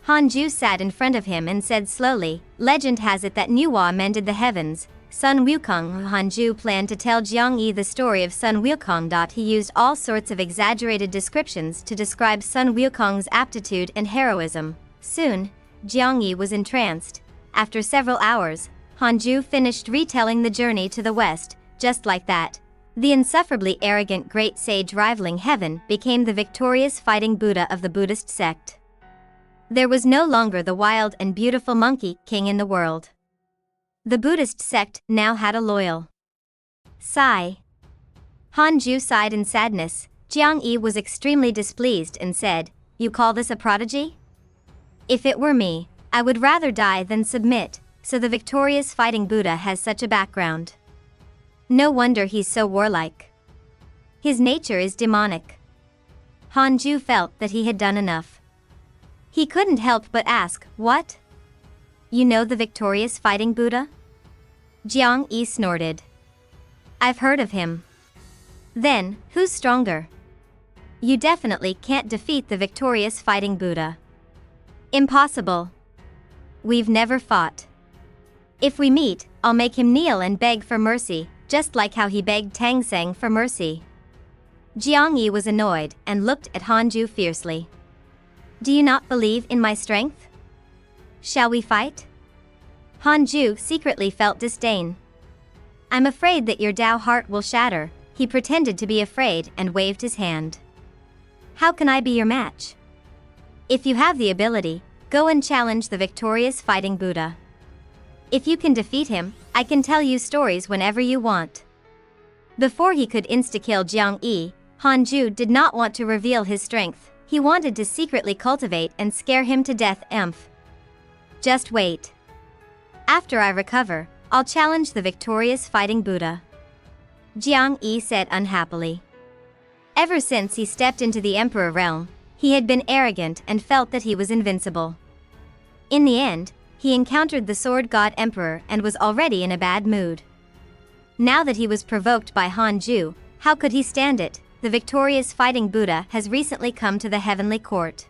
Hanju sat in front of him and said slowly, legend has it that Nuwa mended the heavens. Sun Wukong. Hanju planned to tell Jiang Yi the story of Sun Wukong. He used all sorts of exaggerated descriptions to describe Sun Wukong's aptitude and heroism. Soon, Jiang Yi was entranced. After several hours, Hanju finished retelling the journey to the west. Just like that, the insufferably arrogant great sage rivaling heaven became the victorious fighting Buddha of the Buddhist sect. There was no longer the wild and beautiful monkey king in the world. The Buddhist sect now had a loyal. Sigh. Hanju sighed in sadness. Jiang Yi was extremely displeased and said, you call this a prodigy? If it were me, I would rather die than submit, so the victorious fighting Buddha has such a background. No wonder he's so warlike. His nature is demonic. Hanju felt that he had done enough. He couldn't help but ask, what? You know the victorious fighting Buddha? Jiang Yi snorted. I've heard of him. Then, who's stronger? You definitely can't defeat the victorious fighting Buddha. Impossible. We've never fought. If we meet, I'll make him kneel and beg for mercy, just like how he begged Tang Seng for mercy. Jiang Yi was annoyed and looked at Hanju fiercely. Do you not believe in my strength? Shall we fight? Hanju secretly felt disdain. I'm afraid that your Tao heart will shatter. He pretended to be afraid and waved his hand. How can I be your match? If you have the ability, go and challenge the victorious fighting Buddha. If you can defeat him, I can tell you stories whenever you want. Before he could insta-kill Jiang Yi, Hanju did not want to reveal his strength. He wanted to secretly cultivate and scare him to death. Just wait. After I recover, I'll challenge the victorious fighting Buddha. Jiang Yi said unhappily. Ever since he stepped into the Emperor realm, he had been arrogant and felt that he was invincible. In the end, he encountered the Sword God Emperor and was already in a bad mood. Now that he was provoked by Han Ju, how could he stand it? The victorious fighting Buddha has recently come to the heavenly court.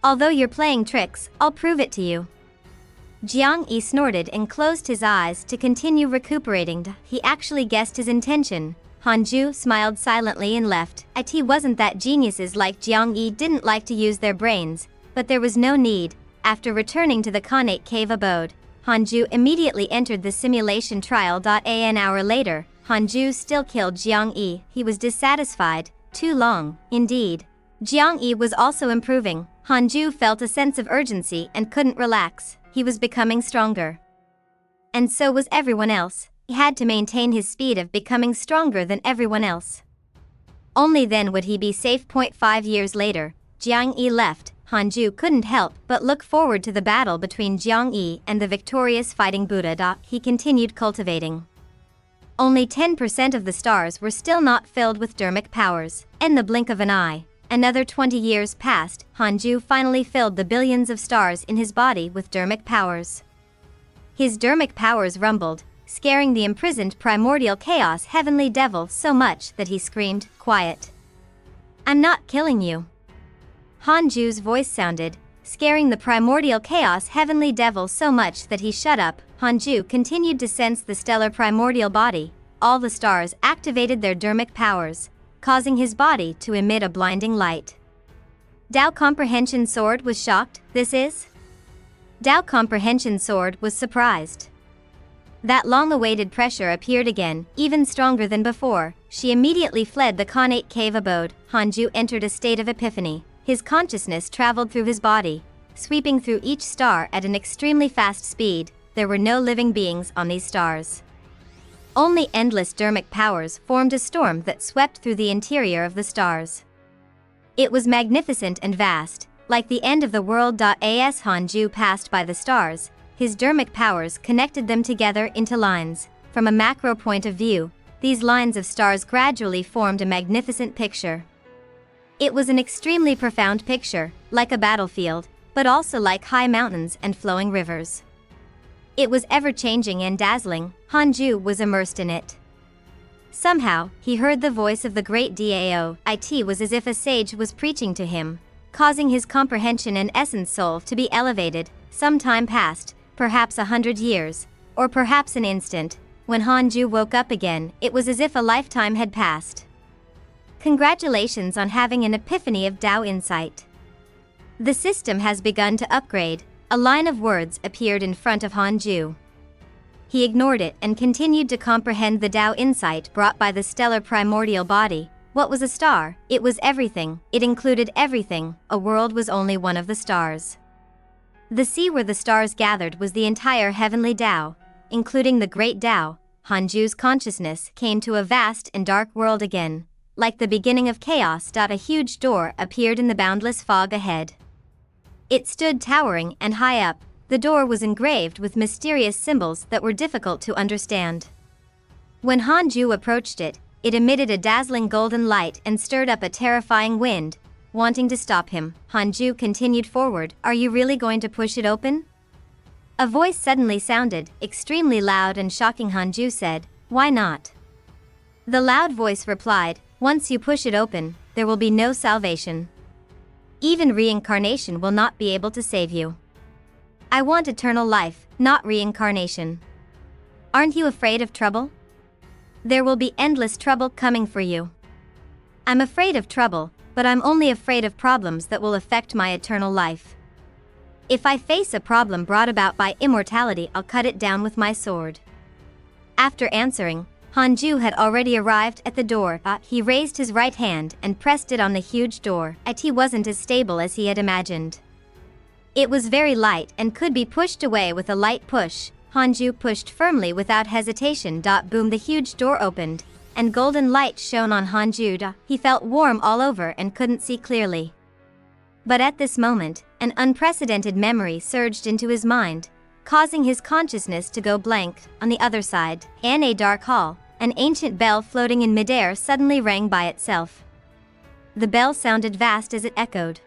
Although you're playing tricks, I'll prove it to you. Jiang Yi snorted and closed his eyes to continue recuperating. He actually guessed his intention. Han Ju smiled silently and left. It wasn't that geniuses like Jiang Yi didn't like to use their brains, but there was no need. After returning to the connate cave abode, Han Ju immediately entered the simulation trial. An hour later, Han Ju still killed Jiang Yi. He was dissatisfied. Too long, indeed. Jiang Yi was also improving. Han Ju felt a sense of urgency and couldn't relax. He was becoming stronger. And so was everyone else. He had to maintain his speed of becoming stronger than everyone else. Only then would he be safe. 5 years later, Jiang Yi left. Han Ju couldn't help but look forward to the battle between Jiang Yi and the victorious fighting Buddha. He continued cultivating. Only 10% of the stars were still not filled with dermic powers. In the blink of an eye, another 20 years passed. Han Ju finally filled the billions of stars in his body with dermic powers. His dermic powers rumbled, scaring the imprisoned primordial chaos heavenly devil so much that he screamed, "Quiet! I'm not killing you." Han Ju's voice sounded, scaring the primordial chaos heavenly devil so much that he shut up. Han Ju continued to sense the stellar primordial body. All the stars activated their dermic powers, causing his body to emit a blinding light. Dao Comprehension Sword was shocked. This is? Dao Comprehension Sword was surprised. That long-awaited pressure appeared again, even stronger than before. She immediately fled the connate cave abode. Han Ju entered a state of epiphany. His consciousness traveled through his body, sweeping through each star at an extremely fast speed. There were no living beings on these stars. Only endless dermic powers formed a storm that swept through the interior of the stars. It was magnificent and vast, like the end of the world. As Han Ju passed by the stars, his dermic powers connected them together into lines. From a macro point of view, these lines of stars gradually formed a magnificent picture. It was an extremely profound picture, like a battlefield, but also like high mountains and flowing rivers. It was ever-changing and dazzling. Han Ju was immersed in it. Somehow, he heard the voice of the great Dao. It was as if a sage was preaching to him, causing his comprehension and essence soul to be elevated. Some time passed, perhaps 100 years, or perhaps an instant. When Han Ju woke up again, it was as if a lifetime had passed. Congratulations on having an epiphany of Dao insight. The system has begun to upgrade. A line of words appeared in front of Han Ju. He ignored it and continued to comprehend the Dao insight brought by the stellar primordial body. What was a star? It was everything. It included everything. A world was only one of the stars. The sea where the stars gathered was the entire heavenly Dao, including the great Dao. Han Ju's consciousness came to a vast and dark world again. Like the beginning of chaos. A huge door appeared in the boundless fog ahead. It stood towering and high up. The door was engraved with mysterious symbols that were difficult to understand. When Han Ju approached it, it emitted a dazzling golden light and stirred up a terrifying wind. Wanting to stop him, Han Ju continued forward. "Are you really going to push it open?" A voice suddenly sounded, extremely loud and shocking. Han Ju said, "Why not?" The loud voice replied, "Once you push it open, there will be no salvation. Even reincarnation will not be able to save you. I want eternal life, not reincarnation. Aren't you afraid of trouble? There will be endless trouble coming for you." "I'm afraid of trouble, but I'm only afraid of problems that will affect my eternal life. If I face a problem brought about by immortality, I'll cut it down with my sword." After answering, Han Ju had already arrived at the door. He raised his right hand and pressed it on the huge door. It wasn't as stable as he had imagined. It was very light and could be pushed away with a light push. Han Ju pushed firmly without hesitation. Boom, the huge door opened, and golden light shone on Han Ju. He felt warm all over and couldn't see clearly. But at this moment, an unprecedented memory surged into his mind, causing his consciousness to go blank. On the other side, in a dark hall, an ancient bell floating in midair suddenly rang by itself. The bell sounded vast as it echoed.